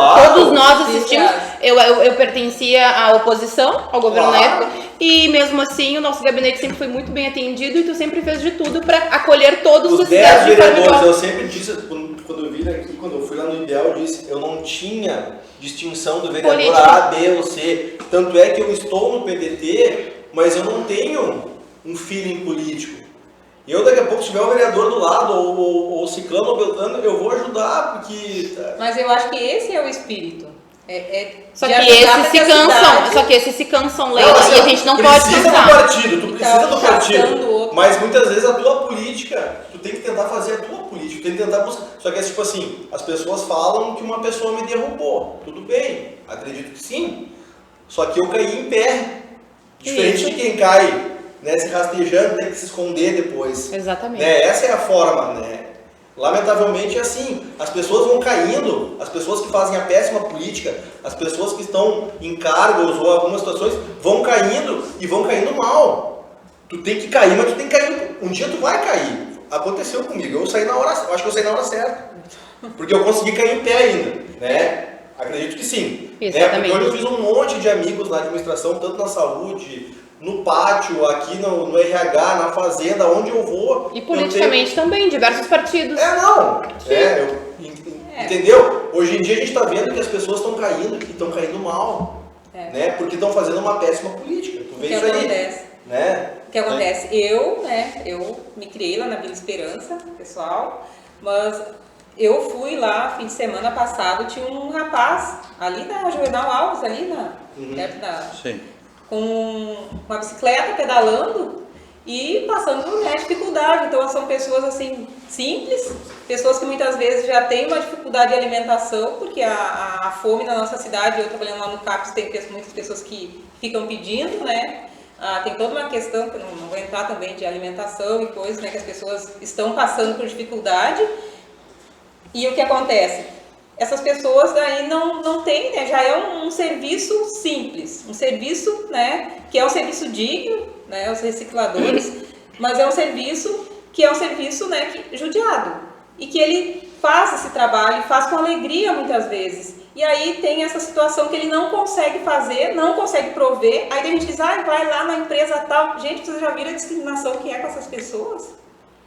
nós assistimos. Eu pertencia à oposição, ao governo na época, e mesmo assim o nosso gabinete sempre foi muito bem atendido e tu sempre fez de tudo para acolher todos os 10 cidadãos de forma vereadores, igual. eu sempre disse, quando eu vim aqui, quando eu fui lá no Ideal, eu disse, eu não tinha distinção do vereador Política. A, B ou C. Tanto é que eu estou no PDT, mas eu não tenho um feeling político. Eu daqui a pouco, se tiver o vereador do lado, ou ciclano ou beltrano, eu vou ajudar, porque... Mas eu acho que esse é o espírito. Só que esses se cansam, Leila, assim, e a gente não pode precisa cansar. do partido, tu precisa do gastando partido, outro. mas muitas vezes a tua política, tu tem que tentar fazer a tua política, tu tem que tentar buscar. Só que é tipo assim, as pessoas falam que uma pessoa me derrubou, tudo bem, acredito que sim, só que eu caí em pé, diferente de quem cai, né, se rastejando, tem que se esconder depois. Exatamente. Né, essa é a forma, né? Lamentavelmente é assim, as pessoas vão caindo, as pessoas que fazem a péssima política, as pessoas que estão em cargos ou algumas situações vão caindo e vão caindo mal. Tu tem que cair, mas tu tem que cair, um dia tu vai cair. Aconteceu comigo, eu acho que eu saí na hora certa, porque eu consegui cair em pé ainda, né? Acredito que sim. Exatamente. Porque hoje eu fiz um monte de amigos na administração, tanto na saúde, no pátio, aqui no RH, na fazenda, onde eu vou. E politicamente também, diversos partidos. Entendeu? Hoje em dia a gente está vendo que as pessoas estão caindo e estão caindo mal, né? Porque estão fazendo uma péssima política. Tu vê isso aí, né? O que acontece? Eu me criei lá na Vila Esperança, pessoal, mas Eu fui lá, fim de semana passado, tinha um rapaz ali na Juvenal Alves, ali perto da... Sim. Com uma bicicleta pedalando e passando, né, dificuldade. Então são pessoas assim simples, pessoas que muitas vezes já têm uma dificuldade de alimentação, porque a fome na nossa cidade, eu trabalhando lá no CAPES, tem muitas pessoas que ficam pedindo, né? Tem toda uma questão, que eu não vou entrar também, de alimentação e coisas, né, que as pessoas estão passando por dificuldade. E o que acontece? Essas pessoas daí não têm, né, já é um serviço simples, um serviço, né, que é um serviço digno, né, os recicladores, mas é um serviço que é um serviço, né, judiado, e que ele faz esse trabalho, faz com alegria muitas vezes. E aí tem essa situação que ele não consegue fazer, não consegue prover, aí a gente diz, vai lá na empresa tal. Gente, vocês já viram a discriminação que é com essas pessoas?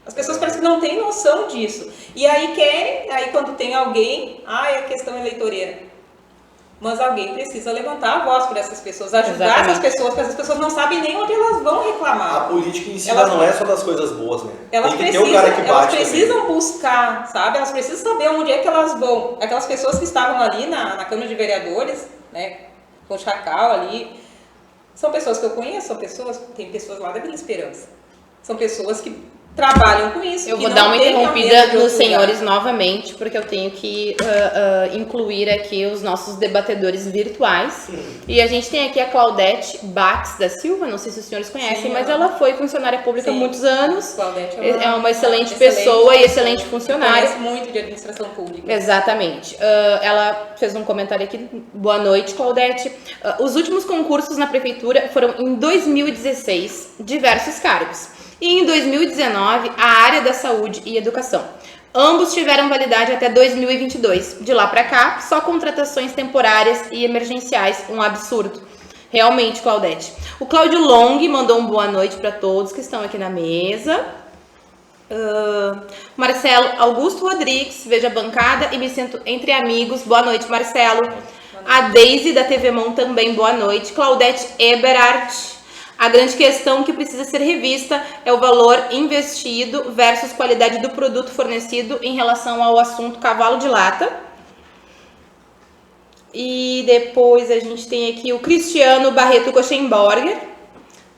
As pessoas parecem que não têm noção disso. E aí querem, aí quando tem alguém, é a questão eleitoreira. Mas alguém precisa levantar a voz por essas pessoas, ajudar essas pessoas, porque essas pessoas não sabem nem onde elas vão reclamar. A política em si não é só das coisas boas, né? Elas tem que ter um cara que bate. Elas precisam buscar, sabe? Elas precisam saber onde é que elas vão. Aquelas pessoas que estavam ali na Câmara de Vereadores, né, com o Chacal ali, são pessoas que eu conheço, tem pessoas lá da Vila Esperança. São pessoas que trabalham com isso. Eu vou dar uma interrompida nos senhores novamente, porque eu tenho que incluir aqui os nossos debatedores virtuais. E a gente tem aqui a Claudete Bax da Silva, não sei se os senhores conhecem, mas ela foi funcionária pública há muitos anos. Claudete é uma excelente pessoa e excelente funcionária. Conhece muito de administração pública. Exatamente. Ela fez um comentário aqui. Boa noite, Claudete. Os últimos concursos na prefeitura foram em 2016, diversos cargos. E em 2019, a área da saúde e educação. Ambos tiveram validade até 2022. De lá para cá, só contratações temporárias e emergenciais. Um absurdo. Realmente, Claudete. O Cláudio Long mandou uma boa noite para todos que estão aqui na mesa. Marcelo Augusto Rodrigues, veja a bancada e me sinto entre amigos. Boa noite, Marcelo. A Deise da TV Mão também, boa noite. Claudete Eberhardt. A grande questão que precisa ser revista é o valor investido versus qualidade do produto fornecido em relação ao assunto cavalo de lata. E depois a gente tem aqui o Cristiano Barreto Koschenborger.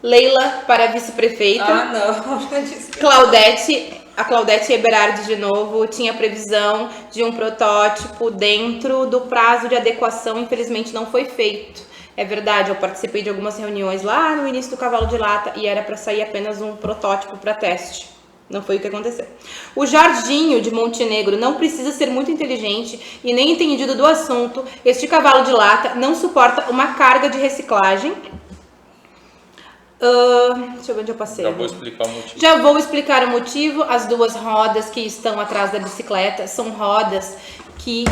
Leila para vice-prefeita. Não. A Claudete Eberhardt, de novo, tinha previsão de um protótipo dentro do prazo de adequação, infelizmente não foi feito. É verdade, eu participei de algumas reuniões lá no início do cavalo de lata e era para sair apenas um protótipo para teste. Não foi o que aconteceu. O Jorginho de Montenegro não precisa ser muito inteligente e nem entendido do assunto. Este cavalo de lata não suporta uma carga de reciclagem. Deixa eu ver onde eu passei. Já vou explicar o motivo. Já vou explicar o motivo. As duas rodas que estão atrás da bicicleta são rodas que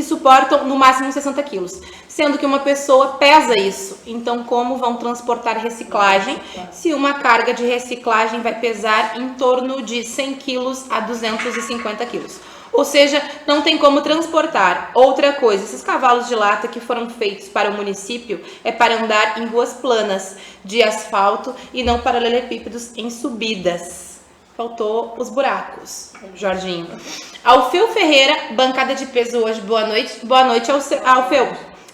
suportam no máximo 60 quilos, sendo que uma pessoa pesa isso. Então, como vão transportar reciclagem se uma carga de reciclagem vai pesar em torno de 100 quilos a 250 quilos? Ou seja, não tem como transportar. Outra coisa, esses cavalos de lata que foram feitos para o município é para andar em ruas planas de asfalto e não paralelepípedos em subidas. Faltou os buracos, Jorginho. Alfeu Ferreira, bancada de peso hoje, boa noite. Boa noite, Alfeu.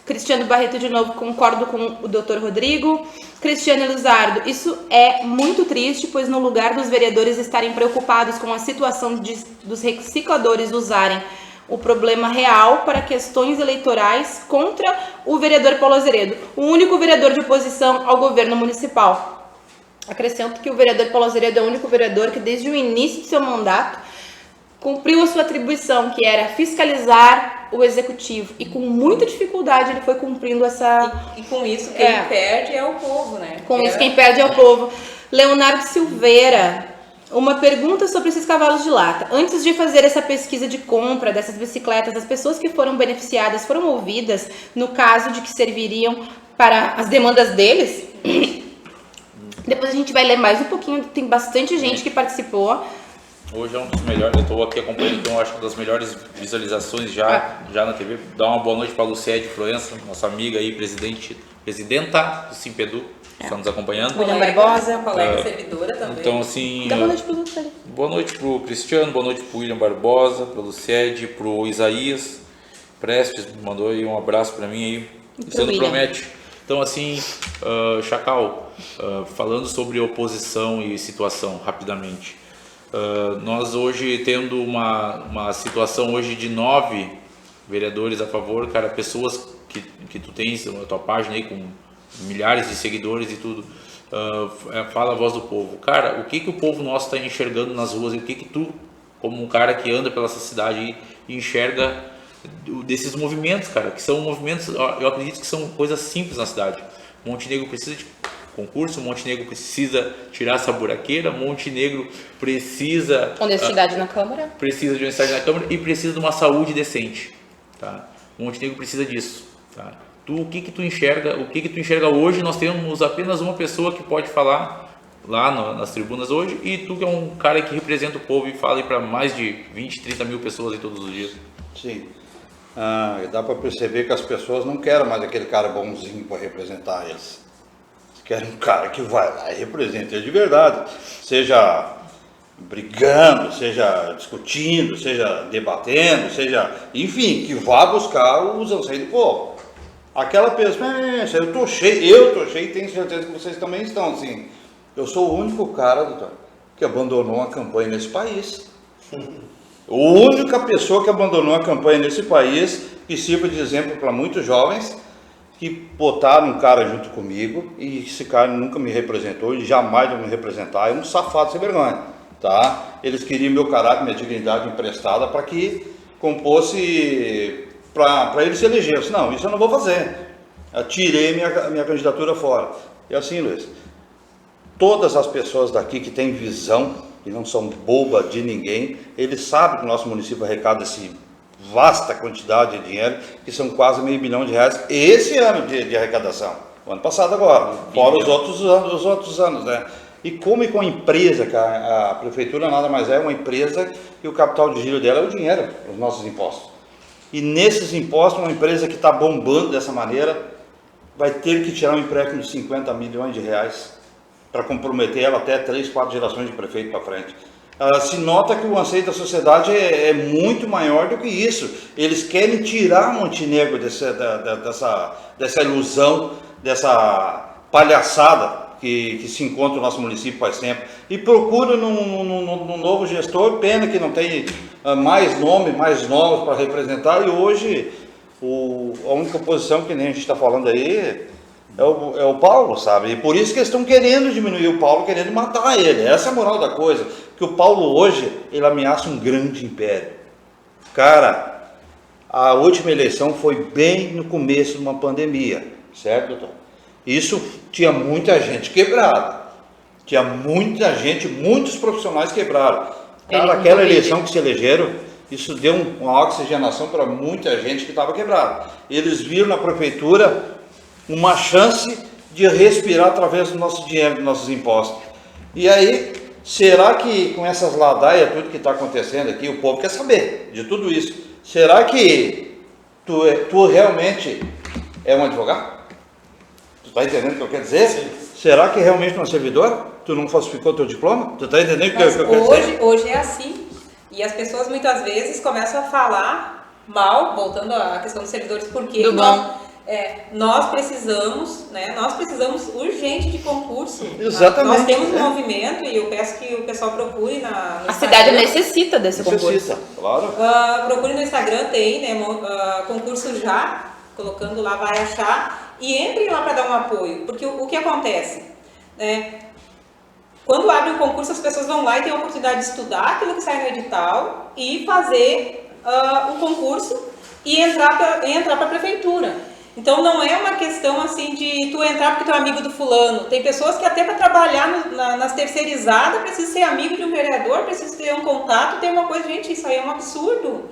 Cristiano Barreto, de novo, concordo com o Dr. Rodrigo. Cristiano Luzardo, isso é muito triste, pois no lugar dos vereadores estarem preocupados com a situação dos recicladores usarem o problema real para questões eleitorais contra o vereador Paulo Azeredo, o único vereador de oposição ao governo municipal. Acrescento que o vereador Paulo Azeredo é o único vereador que desde o início de seu mandato cumpriu a sua atribuição, que era fiscalizar o executivo. E com muita dificuldade ele foi cumprindo essa... E com isso quem perde é o povo, né? Com isso quem perde é o povo. Leonardo Silveira, uma pergunta sobre esses cavalos de lata. Antes de fazer essa pesquisa de compra dessas bicicletas, as pessoas que foram beneficiadas foram ouvidas no caso de que serviriam para as demandas deles? Depois a gente vai ler mais um pouquinho, tem bastante gente que participou. Hoje é um dos melhores, eu estou aqui acompanhando, então eu acho que das melhores visualizações já na TV. Dá uma boa noite para a Luciede Florença, nossa amiga aí, presidenta do Simpedu, que está nos acompanhando. William Barbosa, colega servidora também. Então, assim, Dá boa noite pro Luciede. boa noite para o Cristiano, boa noite para o William Barbosa, para o Luciede, para o Isaías Prestes, mandou aí um abraço para mim aí, você não promete. Então, assim, Chacal, falando sobre oposição e situação, rapidamente. Nós hoje tendo uma situação hoje de 9 vereadores a favor, cara, pessoas que tu tens na tua página aí com milhares de seguidores e tudo, fala a voz do povo. Cara, o que o povo nosso está enxergando nas ruas e o que tu, como um cara que anda pela essa cidade aí, enxerga desses movimentos, cara, que são movimentos, eu acredito que são coisas simples na cidade. Montenegro precisa de concurso, Montenegro precisa tirar essa buraqueira, Montenegro precisa... Honestidade na Câmara. Precisa de honestidade na Câmara e precisa de uma saúde decente, tá? Montenegro precisa disso, tá? O que tu enxerga hoje? Nós temos apenas uma pessoa que pode falar lá nas tribunas hoje e tu que é um cara que representa o povo e fala para mais de 20, 30 mil pessoas aí todos os dias. Sim. Dá para perceber que as pessoas não querem mais aquele cara bonzinho para representar eles. Querem um cara que vai lá e representa eles de verdade. Seja brigando, seja discutindo, seja debatendo, seja... Enfim, que vá buscar os anseios do povo. Aquela pessoa, eu tô cheio e tenho certeza que vocês também estão, assim. Eu sou o único cara, doutor, que abandonou uma campanha nesse país. A única pessoa que abandonou a campanha nesse país, que sirva de exemplo para muitos jovens, que botaram um cara junto comigo, e esse cara nunca me representou, ele jamais vai me representar, é um safado sem vergonha, tá? Eles queriam meu caráter, minha dignidade emprestada para que compôsse, para eles se elegerem. Não, isso eu não vou fazer. Eu tirei minha candidatura fora. E assim, Luiz, todas as pessoas daqui que têm visão, que não são bobas de ninguém, eles sabem que o nosso município arrecada essa vasta quantidade de dinheiro, que são quase R$500 milhão esse ano de arrecadação. O ano passado agora, fora os outros anos, né? E como com a empresa, que a prefeitura nada mais é uma empresa que o capital de giro dela é o dinheiro, os nossos impostos. E nesses impostos, uma empresa que está bombando dessa maneira, vai ter que tirar um empréstimo de R$50 milhões para comprometer ela até 3, 4 gerações de prefeito para frente. Se nota que o anseio da sociedade é muito maior do que isso. Eles querem tirar Montenegro dessa ilusão, dessa palhaçada que se encontra no nosso município faz tempo. E procura num novo gestor, pena que não tem mais novos para representar. E hoje a única oposição que nem a gente está falando aí é o Paulo, sabe? E por isso que eles estão querendo diminuir o Paulo, querendo matar ele. Essa é a moral da coisa. Que o Paulo hoje, ele ameaça um grande império. Cara, a última eleição foi bem no começo de uma pandemia, certo, doutor? Isso tinha muita gente quebrada. Tinha muita gente, muitos profissionais quebraram. Cara, aquela eleição que se elegeram, isso deu uma oxigenação para muita gente que estava quebrada. Eles viram na prefeitura uma chance de respirar através do nosso dinheiro, dos nossos impostos. E aí, será que com essas ladaias, tudo que está acontecendo aqui, o povo quer saber de tudo isso. Será que tu realmente é um advogado? Tu está entendendo o que eu quero dizer? Sim. Será que realmente é um servidor? Tu não falsificou teu diploma? Tu está entendendo o que eu quero dizer? Hoje é assim. E as pessoas muitas vezes começam a falar mal, voltando à questão dos servidores, porque nós precisamos urgente de concurso. Exatamente. Nós temos um movimento e eu peço que o pessoal procure no A cidade necessita desse concurso. Claro. Procure no Instagram, tem, né, concurso já, colocando lá, vai achar, e entrem lá para dar um apoio, porque o que acontece? Quando abre um concurso, as pessoas vão lá e têm a oportunidade de estudar aquilo que sai no edital e fazer um concurso e entrar para a prefeitura. Então não é uma questão assim de tu entrar porque tu é amigo do fulano. Tem pessoas que até para trabalhar nas terceirizadas precisa ser amigo de um vereador, precisa ter um contato, tem uma coisa, gente, isso aí é um absurdo.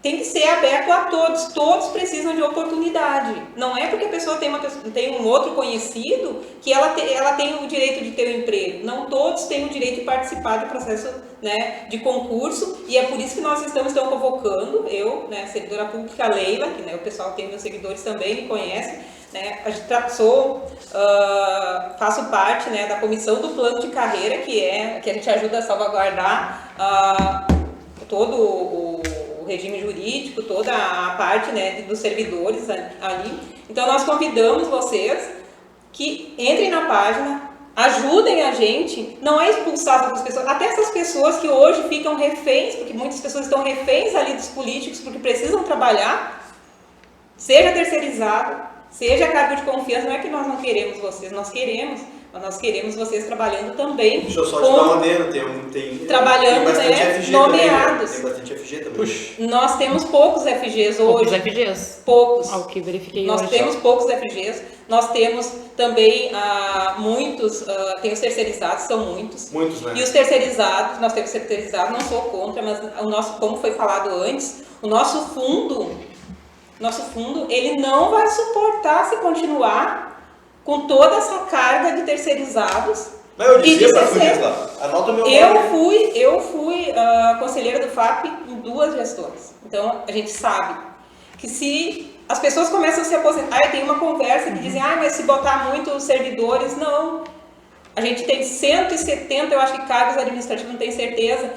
tem que ser aberto a todos. Todos precisam de oportunidade. Não é porque a pessoa tem um outro conhecido que ela tem o direito de ter um emprego. Não todos têm o direito de participar do processo, né, de concurso, e é por isso que nós estamos convocando, eu, né, servidora pública, Leila, que, né, o pessoal tem meus seguidores também, me conhece, né, faço parte, né, da comissão do plano de carreira, que a gente ajuda a salvaguardar todo o regime jurídico, toda a parte, né, dos servidores ali. Então nós convidamos vocês que entrem na página, ajudem a gente, não é expulsar outras pessoas, até essas pessoas que hoje ficam reféns, porque muitas pessoas estão reféns ali dos políticos porque precisam trabalhar, seja terceirizado, seja cargo de confiança. Não é que nós não queremos vocês, nós queremos, mas nós queremos vocês trabalhando também. Deixa eu só te dar uma maneira, trabalhando, tem né, FG nomeados. Também, tem bastante FG também. Puxa. Nós temos poucos FGs hoje. Poucos FGs? Poucos. Ao que verifiquei Nós hoje. temos poucos FGs. Nós temos também muitos, tem os terceirizados, são muitos. Muitos, né? E os terceirizados, nós temos terceirizados, não sou contra, mas o nosso, como foi falado antes, o nosso fundo, ele não vai suportar se continuar com toda essa carga de terceirizados. Mas eu dizia para vocês lá, anota o meu nome. Eu fui conselheira do FAP em 2 gestões. Então, a gente sabe que se as pessoas começam a se aposentar, e tem uma conversa que dizem, mas se botar muitos servidores, não. A gente tem 170, eu acho que cargos administrativos, não tenho certeza.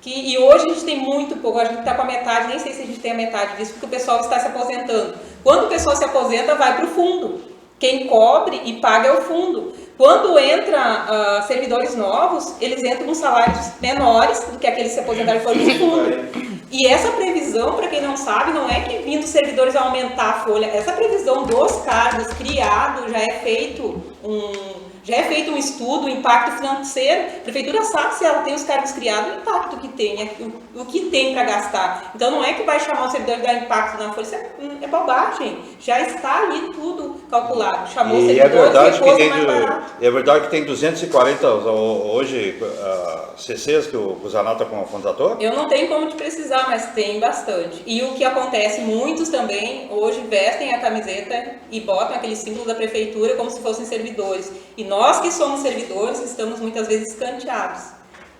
E hoje a gente tem muito pouco, a gente está com a metade, nem sei se a gente tem a metade disso, porque o pessoal está se aposentando. Quando o pessoal se aposenta, vai para o fundo. Quem cobre e paga é o fundo. Quando entra servidores novos, eles entram com salários menores do que aqueles que se aposentaram foram no fundo. E essa previsão, para quem não sabe, não é que vindo servidores aumentar a folha. Essa previsão dos cargos criado já é feito um estudo, o impacto financeiro. A prefeitura sabe, se ela tem os cargos criados, o impacto que tem, o que tem para gastar. Então não é que vai chamar o servidor e dar impacto na folha, isso é bobagem. Já está ali tudo calculado. Chamou o servidor, é verdade que tem 240 hoje CCs que o Zanata contratou? Eu não tenho como te precisar, mas tem bastante. E o que acontece, muitos também hoje vestem a camiseta e botam aquele símbolo da prefeitura como se fossem servidores. E nós que somos servidores estamos muitas vezes escanteados,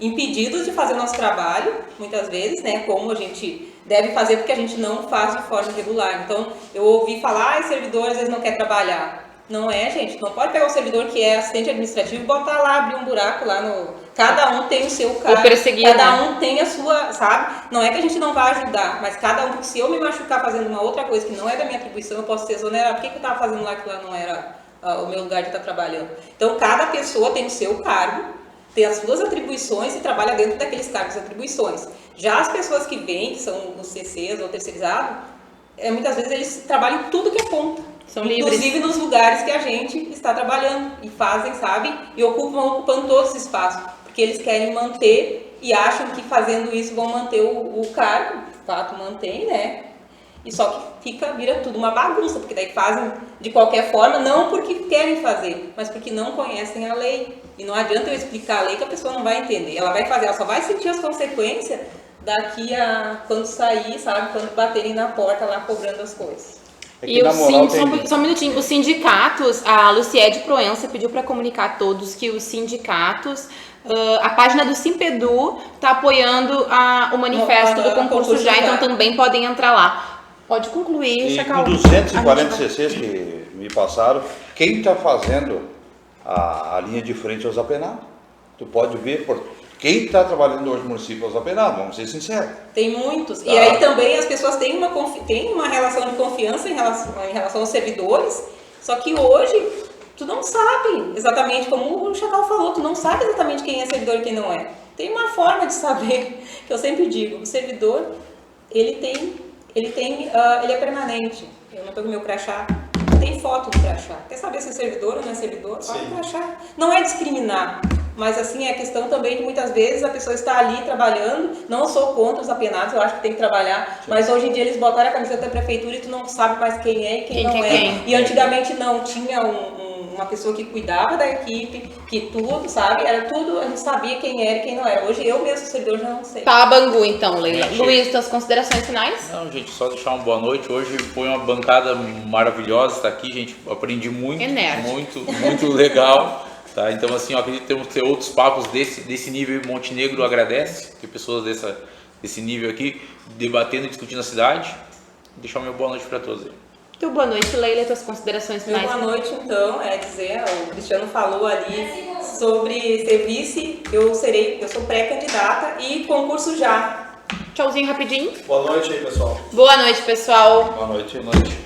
impedidos de fazer o nosso trabalho, muitas vezes, né, como a gente deve fazer, porque a gente não faz de forma regular. Então, eu ouvi falar, servidor às vezes não quer trabalhar. Não é, gente, não pode pegar um servidor que é assistente administrativo e botar lá, abrir um buraco lá no... Cada um tem o seu cargo, cada um tem a sua, sabe? Não é que a gente não vai ajudar, mas cada um, porque se eu me machucar fazendo uma outra coisa que não é da minha atribuição, eu posso ser exonerado. Por que eu estava fazendo lá que lá não era o meu lugar de estar trabalhando? Então, cada pessoa tem o seu cargo, tem as suas atribuições e trabalha dentro daqueles cargos e atribuições. Já as pessoas que vêm, que são os CCs ou terceirizados, muitas vezes eles trabalham em tudo que é ponta. São inclusive livres. Nos lugares que a gente está trabalhando e fazem, sabe? E ocupando todo esse espaço, porque eles querem manter e acham que fazendo isso vão manter o cargo. De fato, mantém, né? E só que vira tudo uma bagunça, porque daí fazem de qualquer forma, não porque querem fazer, mas porque não conhecem a lei. E não adianta eu explicar a lei que a pessoa não vai entender. Ela vai fazer, ela só vai sentir as consequências daqui a quando sair, sabe? Quando baterem na porta lá cobrando as coisas. E só um minutinho, os sindicatos, a Luciede Proença pediu para comunicar a todos que os sindicatos, a página do Simpedu está apoiando o manifesto do concurso já, então também podem entrar lá. Pode concluir, Chacal. Com 240 CCs que me passaram, quem está fazendo a linha de frente aos apenados? Tu pode ver quem está trabalhando hoje no município aos apenados, vamos ser sinceros. Tem muitos. Tá. E aí também as pessoas têm uma relação de confiança em relação aos servidores, só que hoje tu não sabe exatamente, como o Chacal falou, tu não sabe exatamente quem é servidor e quem não é. Tem uma forma de saber, que eu sempre digo, o servidor, ele é permanente. Eu não estou com o meu crachá, tem foto do crachá. Quer saber se é servidor ou não é servidor? Olha o crachá. Não é discriminar. Mas assim, é a questão também de muitas vezes a pessoa está ali trabalhando, não sou contra os apenados, eu acho que tem que trabalhar, mas hoje em dia eles botaram a camiseta da prefeitura e tu não sabe mais quem é e quem não é. E antigamente não, tinha um uma pessoa que cuidava da equipe, que tudo, sabe? Era tudo, a gente sabia quem era e quem não era. Hoje eu mesmo, servidor, já não sei. Tá a Bangu então, Leila. Gente, Luiz, suas considerações finais? Não, gente, só deixar uma boa noite. Hoje foi uma bancada maravilhosa estar aqui, gente. Aprendi muito, muito legal. Tá? Então, assim, eu acredito que temos que ter outros papos desse nível. Montenegro agradece, que pessoas desse nível aqui, debatendo e discutindo a cidade. Deixar uma boa noite para todos aí. Então, boa noite, Leila, tuas considerações finais. Boa noite, então, o Cristiano falou ali sobre ser vice, eu sou pré-candidata e concurso já. Tchauzinho rapidinho. Boa noite aí, pessoal. Boa noite, pessoal. Boa noite.